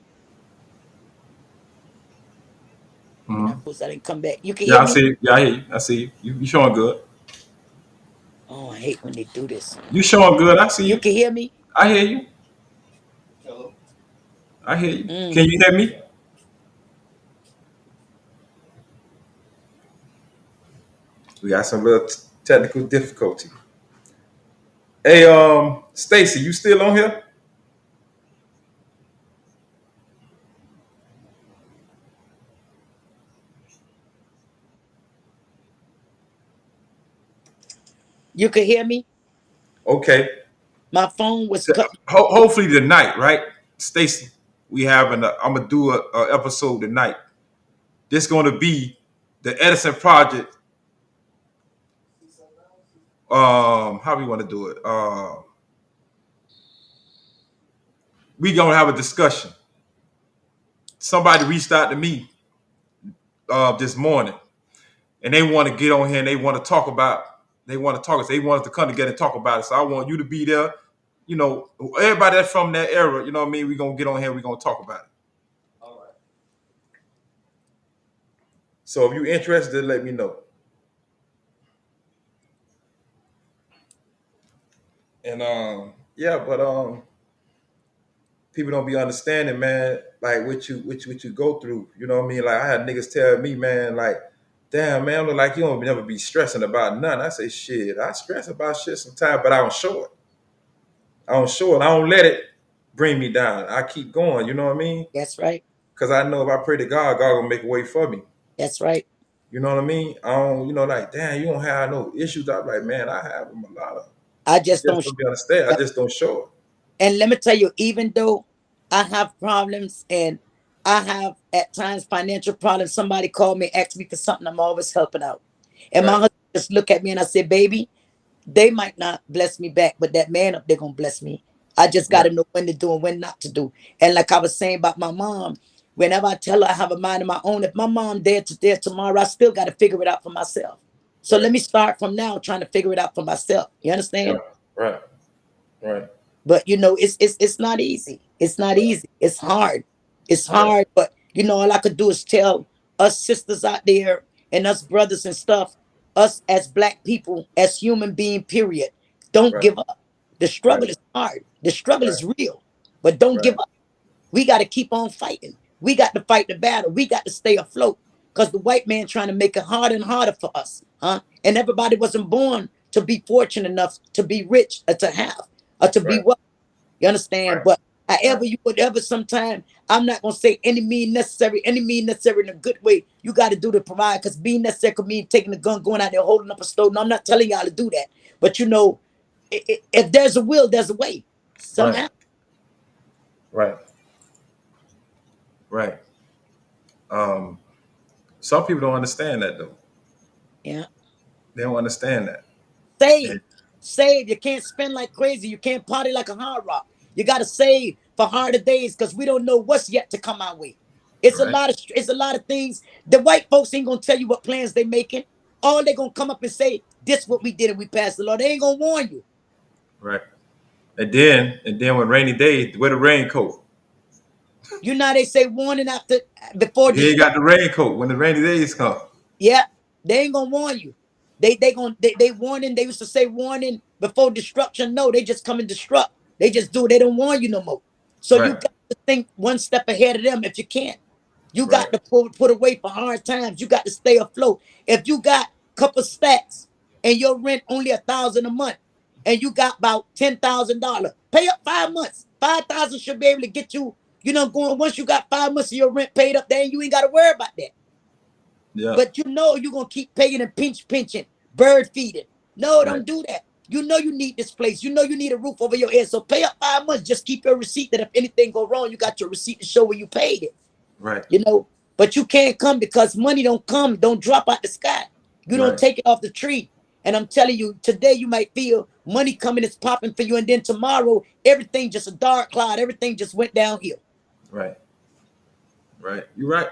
you're Hmm. not supposed to let him come back. You can Yeah, hear I me? see you. Yeah, I hear you. I see you. You showing good. Oh, I hate when they do this. You showing good. I see You you. can hear me? I hear you. Hello. I hear you. Mm. Can you hear me? We got some little technical difficulty. Hey, Stacy, you still on here? You can hear me? Okay. My phone was So, cut. hopefully tonight, right, Stacy? We having. I'm gonna do a episode tonight. This gonna be the Edison Project. How we want to do it? We gonna have a discussion. Somebody reached out to me this morning, and they want to get on here and they want to talk about. They want to talk. They want us to come together and talk about it. So I want you to be there. You know, everybody that's from that era. You know what I mean? We gonna get on here. We gonna talk about it. All right. So if you're interested, let me know. And yeah, but people don't be understanding, man, like what you go through. You know what I mean? Like I had niggas tell me, man, like, damn, man, look like you don't never be stressing about nothing. I say, shit, I stress about shit sometimes, but I don't show it. I don't show it. I don't let it bring me down. I keep going. You know what I mean? That's right. Because I know if I pray to God, God gonna make a way for me. That's right. You know what I mean? I don't, like, damn, you don't have no issues. I'm like, man, I have them a lot of. I You just just don't. don't be understand. I just don't show it. And let me tell you, even though I have problems and I have at times financial problems, somebody called me, asked me for something, I'm always helping out. And my Right, husband just look at me and I said, baby, they might not bless me back, but that man up there gonna bless me. I just right, gotta know when to do and when not to do. And like I was saying about my mom, whenever I tell her I have a mind of my own, if my mom dead today tomorrow, I still gotta figure it out for myself. So right, let me start from now trying to figure it out for myself. You yeah, understand? right, right, But you know, it's not easy. It's not right, easy. It's hard. It's right, hard. But you know, all I could do is tell us sisters out there and us brothers and stuff, us as black people, as human being, period. Don't right, give up. The right, struggle is hard. The struggle right, is real. But don't right, give up. We got to keep on fighting. We got to fight the battle. We got to stay afloat. Because the white man trying to make it harder and harder for us. Huh? And everybody wasn't born to be fortunate enough to be rich or to have or to be right, wealthy. You understand? right, But right, however you would ever sometime, I'm not gonna say any mean necessary in a good way. You got to do to provide because being necessary could mean taking the gun, going out there, holding up a stove. No, I'm not telling y'all to do that. But you know, if there's a will, there's a way. right, Somehow. right, right. Um, some people don't understand that though. Yeah. They don't understand that. And, Save. Save. You can't spend like crazy. You can't party like a hard rock. You gotta save for harder days because we don't know what's yet to come our way. right, It's a lot of things. The white folks ain't gonna tell you what plans they making. All they gonna come up and say, this what we did and we passed the law. They ain't gonna warn you. right. And then when rainy days, wear the raincoat. You know they say warning after before You ain't destruction. got the raincoat when the rainy days come. Yeah, they ain't gonna warn you. They warning. They used to say warning before destruction. No, they just come and destruct. They just do it. They don't warn you no more. So you Right, got to think one step ahead of them if you can. You Right. got to put away for hard times. You got to stay afloat. If you got a couple stacks and your rent only 1,000 a month, and you got about $10,000, pay up 5 months. 5,000 should be able to get you, going. Once you got 5 months of your rent paid up, then you ain't got to worry about that. Yeah. But you're gonna keep paying and pinching, bird feeding. No, Right. don't do that. You know you need this place. You know you need a roof over your head. So pay up 5 months. Just keep your receipt that if anything go wrong, you got your receipt to show where you paid it. Right. you know. But you can't come because money don't drop out the sky. You don't Right. take it off the tree. And I'm telling you, today you might feel money coming, it's popping for you, and then tomorrow everything just a dark cloud. Everything just went downhill. Right. Right. You're right.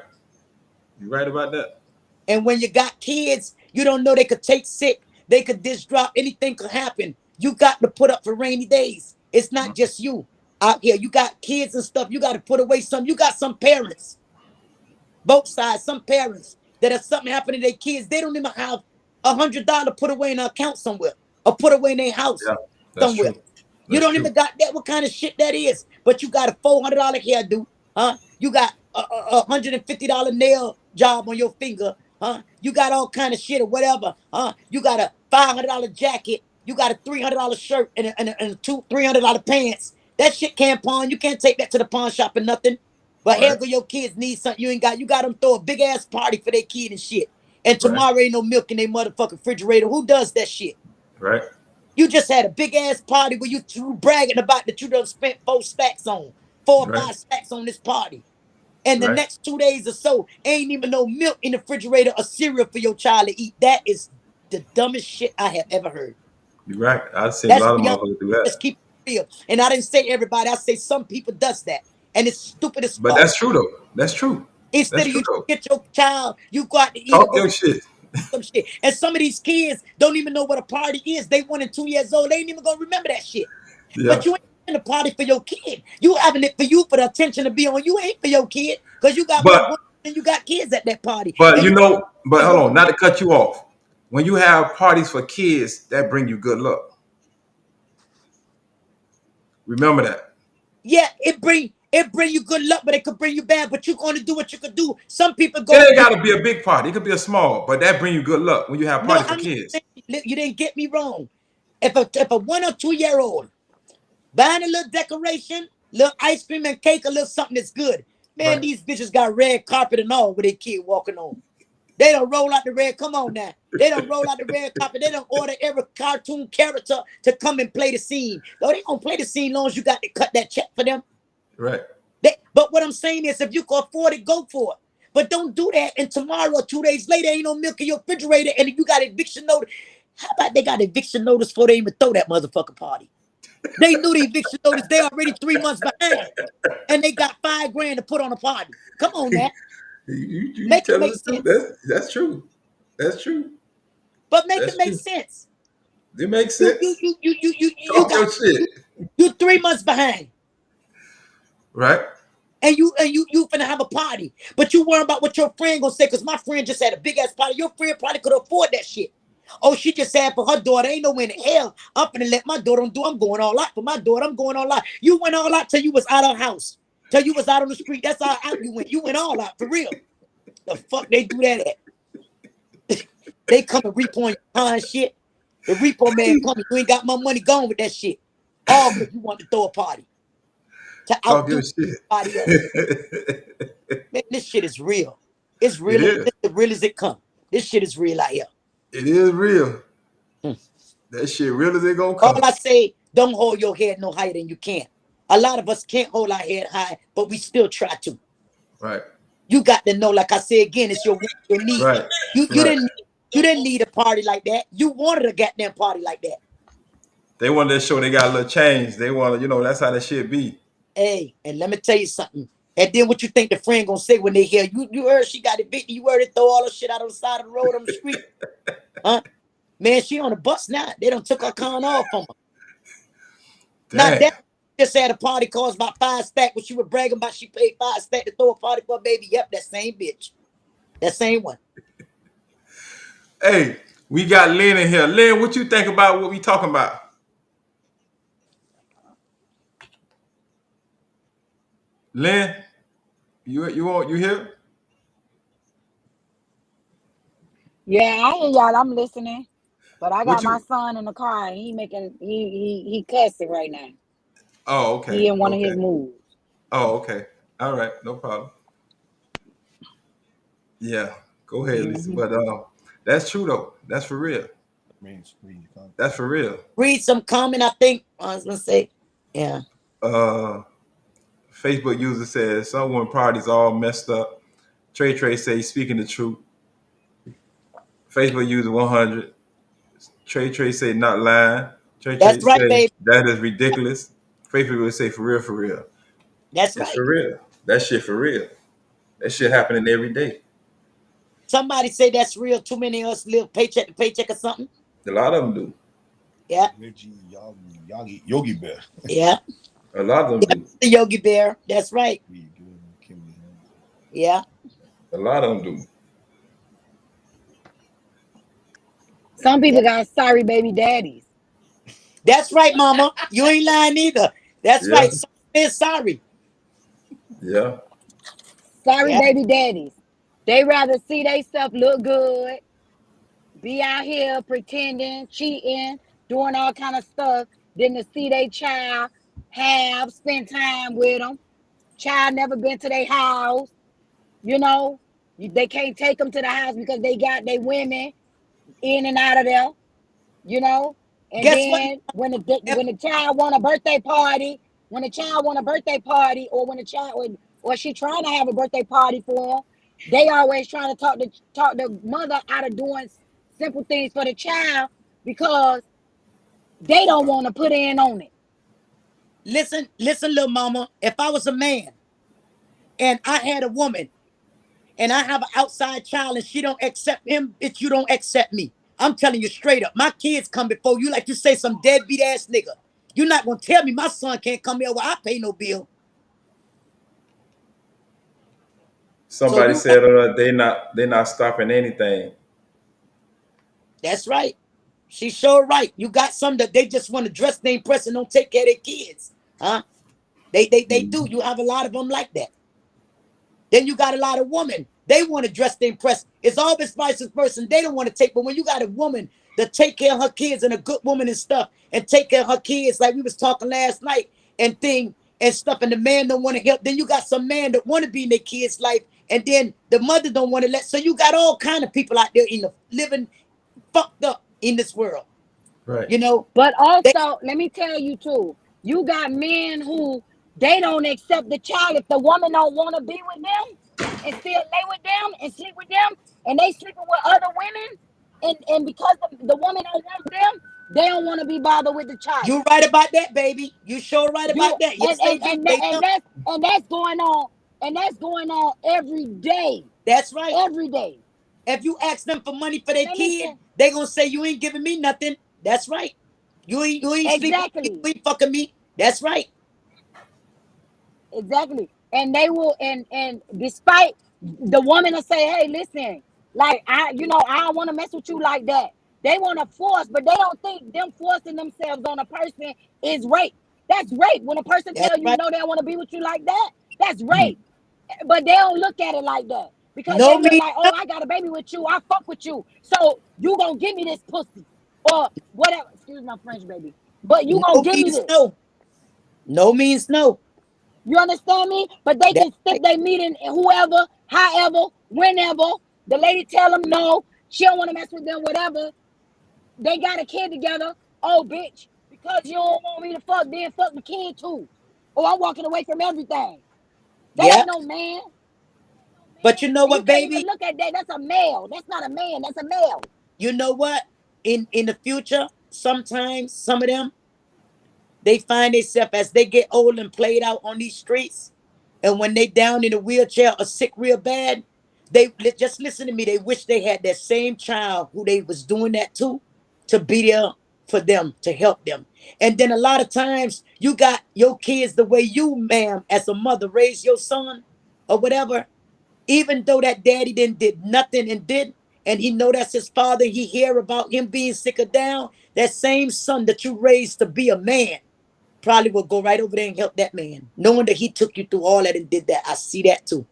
You're right about that. And when you got kids, you don't know they could take sick, they could just drop, anything could happen. You got to put up for rainy days. It's not Mhm. just you out here. You got kids and stuff. You got to put away some. You got some parents, both sides, some parents that if something happened to their kids, they don't even have $100 put away in an account somewhere or put away in their house Yeah. That's somewhere. true. You That's don't true. even got that. What kind of shit that is? But you got a $400 hairdo, huh? You got a $150 nail job on your finger, huh? You got all kind of shit or whatever, huh? You got a $500 jacket. You got a $300 shirt and two $300 pants. That shit can't pawn. You can't take that to the pawn shop or nothing. But here Right. go your kids need something you ain't got. You got them throw a big ass party for their kid and shit. And Right. tomorrow ain't no milk in their motherfucking refrigerator. Who does that shit? Right. You just had a big ass party where you bragging about that you done spent 4 stacks on, four or Right. 5 stacks on this party. And the Right. next 2 days or so, ain't even no milk in the refrigerator or cereal for your child to eat. That is the dumbest shit I have ever heard. You're right. I've seen a That's lot of beyond. motherfuckers do Just that. keep it real. And I didn't say everybody. I say some people does that, and it's stupid as But fuck. that's true though. That's true. Instead That's of true you though. get your child, you go out to eat or Talk go your shit. some shit. And some of these kids don't even know what a party is. They 1 and 2 years old. They ain't even gonna remember that shit. Yeah. But you ain't having a party for your kid. You having it for you for the attention to be on. You ain't for your kid because you got more But going than you got kids at that party. but And you you know, but kids hold over on, not to cut you off. When you have parties for kids, that bring you good luck. Remember that. yeah, it bring you good luck, but it could bring you bad. But you're gonna do what you could do. Some people It go ain't do. gotta be a big party. It could be a small, but that bring you good luck when you have No, parties for I'm not kids. saying you didn't get me wrong. If a 1 or 2 year old buying a little decoration, little ice cream and cake, a little something that's good. Man, Right. these bitches got red carpet and all with their kid walking on. They don't roll out the red. Come on now. They don't roll out the red carpet. They don't order every cartoon character to come and play the scene. Though they gonna play the scene long as you got to cut that check for them. Right. But what I'm saying is, if you can afford it, go for it. But don't do that. And tomorrow or 2 days later, ain't no milk in your refrigerator, and you got eviction notice. How about they got eviction notice before they even throw that motherfucking party? They knew the eviction notice. They already 3 months behind, and they got 5 grand to put on a party. Come on, now, You make it telling make the truth. sense. That's true. That's true. But make it That's make true. sense. It makes You you sense. you you you you you Talk got your shit. you 3 months behind, Right? and you finna have a party, but you worry about what your friend gonna say. Cause my friend just had a big ass party. Your friend probably could afford that shit. Oh, she just had for her daughter. Ain't no way in hell I'm finna let my daughter do. I'm going all out for my daughter. I'm going all out. You went all out till you was out of house, till you was out on the street. That's how out you went. You went all out for real. The fuck they do that at? They come and repo on your kind shit. The repo man coming. You ain't got my money gone with that shit. All because you want to throw a party to Talk your outdo shit. everybody else. Man, this shit is real. It's It real. is. It's as real as it come. This shit is real out here. It is real. Hmm. That shit real as it gonna All come. I say, don't hold your head no higher than you can. A lot of us can't hold our head high, but we still try to. Right. You got to know, like I say again, it's your need. Right. You Right. didn't need a party like that. You wanted a goddamn party like that. They wanted to show they got a little change. They want to, that's how that shit be. Hey, and let me tell you something. And then what you think the friend gonna say when they hear you heard she got evicted, you heard it throw all the shit out on the side of the road on the street. Huh? Man, she on the bus now. They done took her con off from her. Now Damn. that just had a party cost about 5 stacks, but she was bragging about she paid 5 stacks to throw a party for a baby. Yep, that same bitch. That same one. Hey, we got Lynn in here. Lynn, what you think about what we talking about? Lynn, you here? Yeah, I hear y'all. I'm listening. But I got What my you? son in the car and he cussing right now. Oh, He okay, in one of his okay. moods. Oh, okay. All right, no problem. Yeah, go ahead, Lisa. Hmm. But that's true though. That's for real. Read the comment. That's for real. Read some comment. I think I was gonna say, yeah. Uh, Facebook user says someone party's all messed up. Trey say speaking the truth. Facebook user 100. Trey say not lying. Trey That's right, say baby. that is ridiculous. Facebook would say for real, for real. That's It's right. for real. That shit for real. That shit happening every day. Somebody say that's real. Too many of us live paycheck to paycheck or something. A lot of them do. Yeah, Reggie Yogi Bear. yeah. A lot of them do. The Yogi Bear. That's right. Read good. Kimberly Hunter. Yeah, A lot of them do. Some yeah. people got sorry baby daddies. That's right, Mama. You ain't lying either. That's Yeah, right. Somebody is sorry. yeah. Sorry Yeah. baby daddies. They rather see they stuff look good, be out here pretending, cheating, doing all kind of stuff, than to see their child have spend time with them. Child never been to their house, you know. They can't take them to the house because they got their women in and out of there, you know. And Guess what? then If, when the child want a birthday party, when the child want a birthday party, or when the child or she trying to have a birthday party for them, they always trying to talk the mother out of doing simple things for the child because they don't want to put in on it. listen, little mama. If I was a man and I had a woman and I have an outside child and she don't accept him, bitch, you don't accept me. I'm telling you straight up. My kids come before you, like you say, some deadbeat ass nigga. You're not gonna tell me my son can't come here where I pay no bill. So Somebody you right. said they not stopping anything. That's right. She's sure right. You got some that they just want to dress, they impress, and don't take care of their kids. Huh? They do. Mhm. You have a lot of them like that. Then you got a lot of women. They want to dress, they impress. It's always vice versa. They don't want to take. But when you got a woman that take care of her kids and a good woman and stuff, and take care of her kids, like we was talking last night, and thing and stuff, and the man don't want to help. Then you got some man that want to be in their kids' life, and then the mother don't want to let. So you got all kind of people out there in the living fucked up in this world. Right. You know, But they also, let me tell you too, you got men who they don't accept the child if the woman don't want to be with them and still lay with them and sleep with them, and they sleeping with other women, and because the woman don't want them, they don't want to be bothered with the child. you right about that, baby. You sure right You about that. and Yes, they and do. and, that, They do. and that's going on, and that's going on every day, That's right. every day. If you ask them for money for their Let me kid, tell they gonna say you ain't giving me nothing. That's right. You ain't sleeping with me. exactly. You ain't fucking me. That's right. Exactly. And they will and despite the woman to say, hey, listen, like I don't want to mess with you like that. They want to force, but they don't think them forcing themselves on a person is rape. That's rape. When a person That's tell you right. no, they don't want to be with you like that, that's Mhm. rape. But they don't look at it like that because they No look means like, no. oh, I got a baby with you, I fuck with you, so you gonna give me this pussy or whatever. Excuse my French, baby, but you gonna No give me means this. no. No means no. You understand me? But they That's can stick right. their meat in whoever, however, whenever. The lady tell them no, she don't want to mess with them, whatever. They got a kid together. Oh, bitch, because you don't want me to fuck, then fuck the kid too. Oh, I'm walking away from everything. That Yeah. ain't no man. But you know And you what, can't even baby? look at that. That's a male. That's not a man. That's a male. You know what? In the future, sometimes some of them they find themselves as they get old and played out on these streets. And when they down in a wheelchair or sick real bad, just listen to me. They wish they had that same child who they was doing that to be there for them, to help them. And then a lot of times you got your kids the way you, ma'am, as a mother, raise your son or whatever. Even though that daddy didn't did nothing and he know that's his father, he hear about him being sick or down. That same son that you raised to be a man probably will go right over there and help that man, knowing that he took you through all that and did that. I see that too.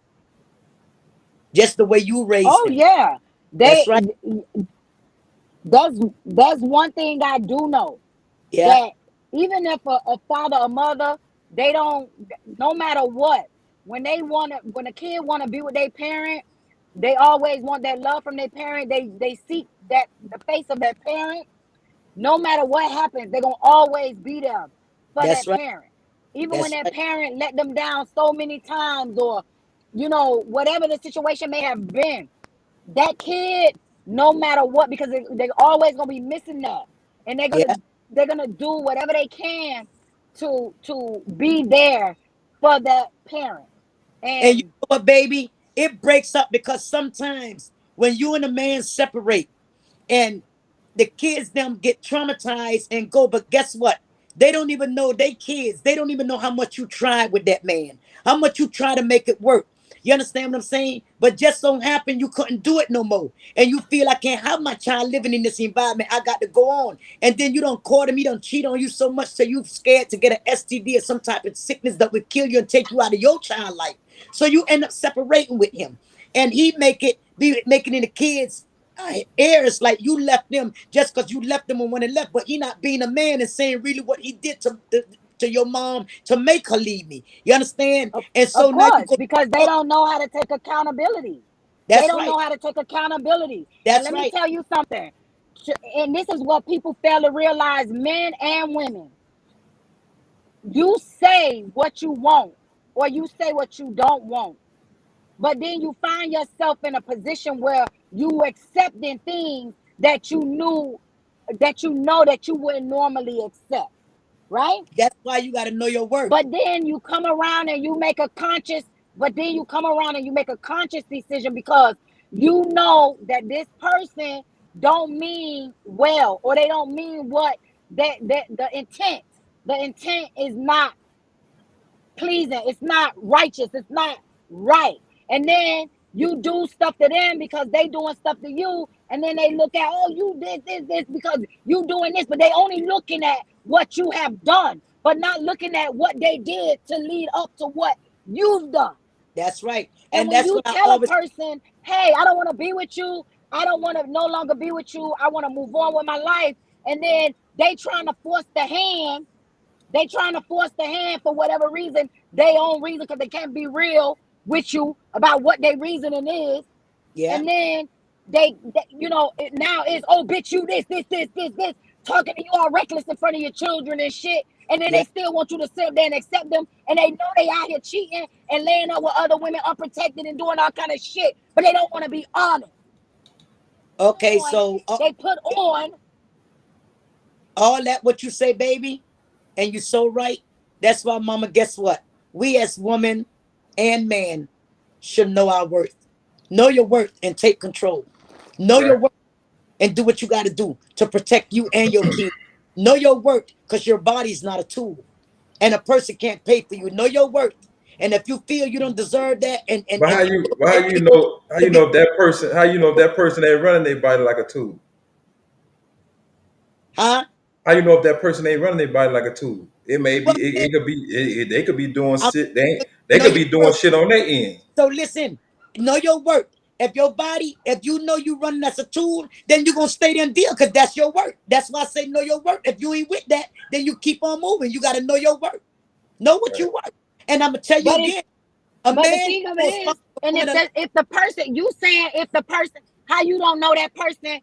Just the way you raised Oh him. yeah. That's They right. that's one thing I do know, Yeah, that even if a father or mother, they don't, no matter what, when they want to, when a kid want to be with their parent, they always want that love from their parent. They seek that, the face of their parent. No matter what happens, they're gonna always be there for that's that right. parent, even when That's that right. parent let them down so many times, or whatever the situation may have been. That kid, no matter what, because they're always gonna be missing that, and Yeah. they're gonna do whatever they can to be there for that parent. And you And know what, baby? It breaks up because sometimes when you and a man separate, and the kids them get traumatized and go, but guess what, they don't even know they kids, they don't even know how much you tried with that man, how much you try to make it work. You understand what I'm saying? But just so happen you couldn't do it no more, and you feel I can't have my child living in this environment, I got to go on. And then you don't court him, he don't cheat on you so much so you scared to get an STD or some type of sickness that would kill you and take you out of your child life. So you end up separating with him, and he make it be making it the kids heirs, like you left them just because you left them and when they left, but he not being a man and saying really what he did to your mom to make her leave me. You understand? And of so now you course, go, because they oh, don't know how to take accountability. They that's don't right. know how to take accountability. And That's let me right. tell you something. And this is what people fail to realize, men and women. You say what you want, or you say what you don't want. But then you find yourself in a position where you accepting things that you knew, that you know that you wouldn't normally accept, right? That's why you got to know your worth. But then you come around and you make a conscious, but then you come around and you make a conscious decision, because you know that this person don't mean well, or they don't mean what, that the intent is not pleasing, it's not righteous, it's not right. And then you do stuff to them because they doing stuff to you, and then they look at, oh, you did this because you doing this, but they only looking at what you have done, but not looking at what they did to lead up to what you've done. That's right. And And when that's you what I tell a always, person, hey, I don't want to be with you, I don't want to no longer be with you, I want to move on with my life, and then they trying to force the hand for whatever reason, they own reason, because they can't be real with you about what their reasoning is. yeah, And then it now is, oh, bitch, you this, talking to you all reckless in front of your children and shit. And then yeah. they still want you to sit there and accept them. And they know they out here cheating and laying up with other women unprotected and doing all kind of shit. But they don't want to be honest. Okay, On, so they put on. all that what you say, baby, and you're so right. That's why, mama, guess what? We as women and man should know our worth. Know your worth and take control. Know your Right. worth and do what you got to do to protect you and your kids. Know your worth, because your body's not a tool and a person can't pay for you. Know your worth. And if you feel you don't deserve that, But and you know but that how to you be, know if that person, how you know if that person ain't running their body like a tool? huh? How you know if that person ain't running their body like a tool? It may be Well, man, it could be they could be doing I'm, shit, they know could your be doing worth. shit on their end. So listen, know your worth. If your body, if you know you running as a tool, then you're gonna stay there and deal, because that's your worth. That's why I say know your worth. If you ain't with that, then you keep on moving. You gotta know your worth. Know what Right. you worth. And I'm gonna tell you But it's again, a But the man thing of it gonna sponsor is, a and woman. if the person, you saying, if the person, how you don't know that person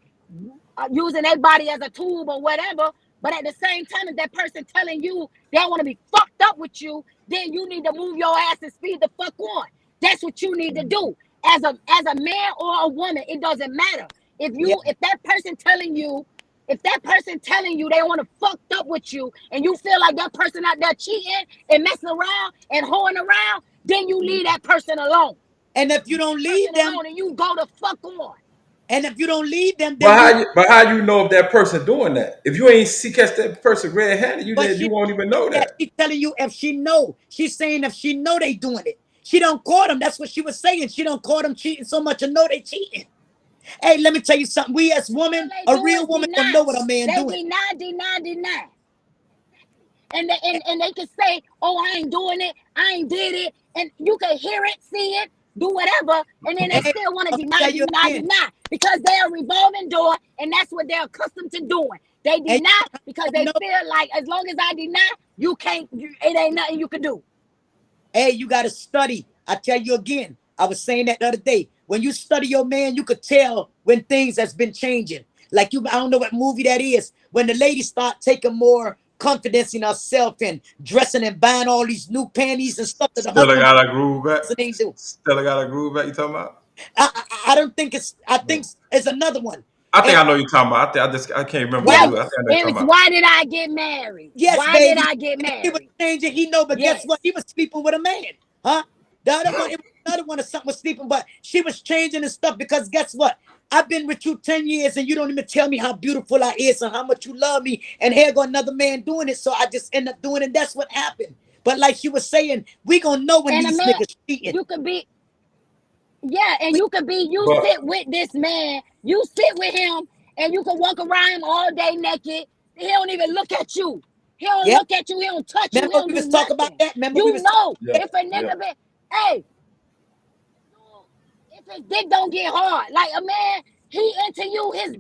using their body as a tool or whatever, but at the same time, if that person telling you they don't want to be fucked up with you, then you need to move your ass and speed the fuck on. That's what you need to do as a man or a woman. It doesn't matter. Yeah, If that person telling you. If that person telling you they want to fucked up with you, and you feel like that person out there cheating and messing around and hoeing around, then you leave that person alone. and if You you leave don't that person leave them, alone and you go the fuck on. and if you don't leave them, then you. But how you know if that person doing that? If you ain't see catch that person red handed, But you she won't even know know that. that. She's telling you if she know. She's saying if she know they doing it. She don't court them. That's what she was saying. She don't court them cheating so much and know they cheating. Hey, let me tell you something. We as All women, they a do real is woman gonna deny. know what a man They doing. deny. And they can say, "Oh, I ain't doing it. I ain't did it," and you can hear it, see it, do whatever, and then they Hey, still want to I'm gonna tell you again. deny because they're a revolving door, and that's what they're accustomed to doing. They And deny because they know, feel like as long as I deny, you can't. It ain't nothing you can do. hey, you got to study. I tell you again, I was saying that the other day. When you study your man, you could tell when things has been changing. Like you, I don't know what movie that is. When the lady start taking more confidence in herself and dressing and buying all these new panties and stuff that the Stella husband got a groove back. ain't do. Stella got a groove back. You talking about? I don't think it's. I think No. it's another one. I think And I know you're talking about. I can't remember what yeah, it Why? was. I think I know you're talking It's about. why did I get married? yes, Why did baby. I get And he was married? changing. He know, but guess Yes. what? He was sleeping with a man, huh? The other one, it was another one or something was sleeping, but she was changing and stuff because guess what? I've been with you 10 years and you don't even tell me how beautiful I is and how much you love me. And here go another man doing it. So I just end up doing it. And that's what happened. But like she was saying, we gonna know when And a these man, niggas cheating. you could be, yeah, and We, you could be, you But sit with this man, you sit with him, and you can walk around him all day naked. He don't even look at you. He don't yeah. look at you. He don't touch you. He Remember don't we do was talking about nothing. that? Remember we You was talking know, yeah, if a yeah. nigga be, hey, if his dick don't get hard, like a man, he into you, his,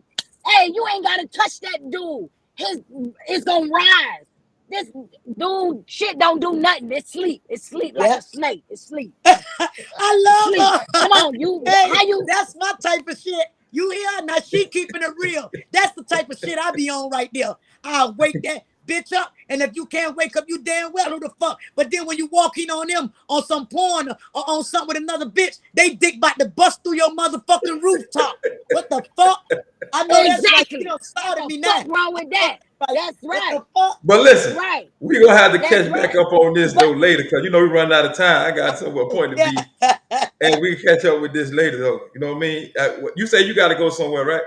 hey, you ain't gotta touch that dude. His, it's gonna rise. This dude shit don't do nothing. It's sleep. It's sleep like yeah. a snake. It's sleep. It's I sleep. love Come her. on, you. Hey, How you? that's my type of shit. You hear? Now she keeping it real. That's the type of shit I be on right there. I'll wake that bitch up. And if you can't wake up, you damn well who the fuck. But then when you walk in on them on some porn or on something with another bitch, they dick about to bust through your motherfucking rooftop. What the fuck? I know that's right. She Exactly. don't start at What me the fuck now. wrong with I know that? that's right. That's What right. the fuck? But That's listen, right. we're gonna have to That's catch back right. up on this But though later because you know we run out of time. I got some a point to Yeah. be, and we can catch up with this later though. You know what I mean? You say you got to go somewhere, right?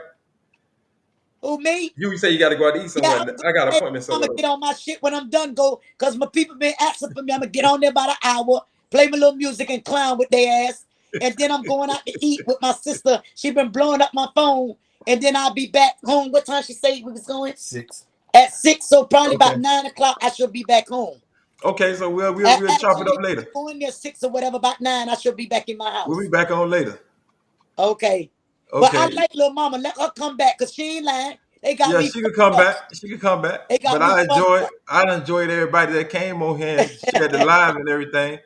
Who, me? You say you got to go out to eat Yeah, somewhere. I'm gonna, I got an hey, appointment I'm somewhere gonna though. get on my shit when I'm done. Go, cause my people been asking for me. I'm gonna get on there about an hour, play my little music and clown with their ass, and then I'm going out to eat with my sister. She been blowing up my phone, and then I'll be back home. What time she say we was going? 6. At 6, so probably Okay. about 9 o'clock. I should be back home. Okay, so we'll chop it up Actually, later. going there 6 or whatever. About 9, I should be back in my We'll be house. back on later. Okay, but I Okay. like little mama. Let her come back, cause she ain't lying. They got Yeah, me she could fucked come up. back. She could come back. They got But me fucked up. I enjoyed everybody that came on here and shared the live and everything.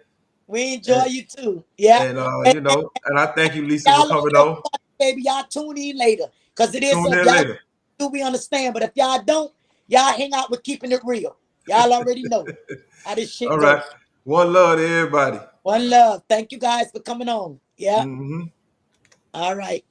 We enjoy And, you too. Yeah. And, you know, and I thank you, Lisa, for y'all coming already on. watch, baby. Y'all tune in later. Cause it is Tune so in y'all later. do we understand. But if y'all don't, y'all hang out with keeping it real. Y'all already know how this shit All go. right. One love to everybody. One love. Thank you guys for coming on. Yeah. Hmm. All right.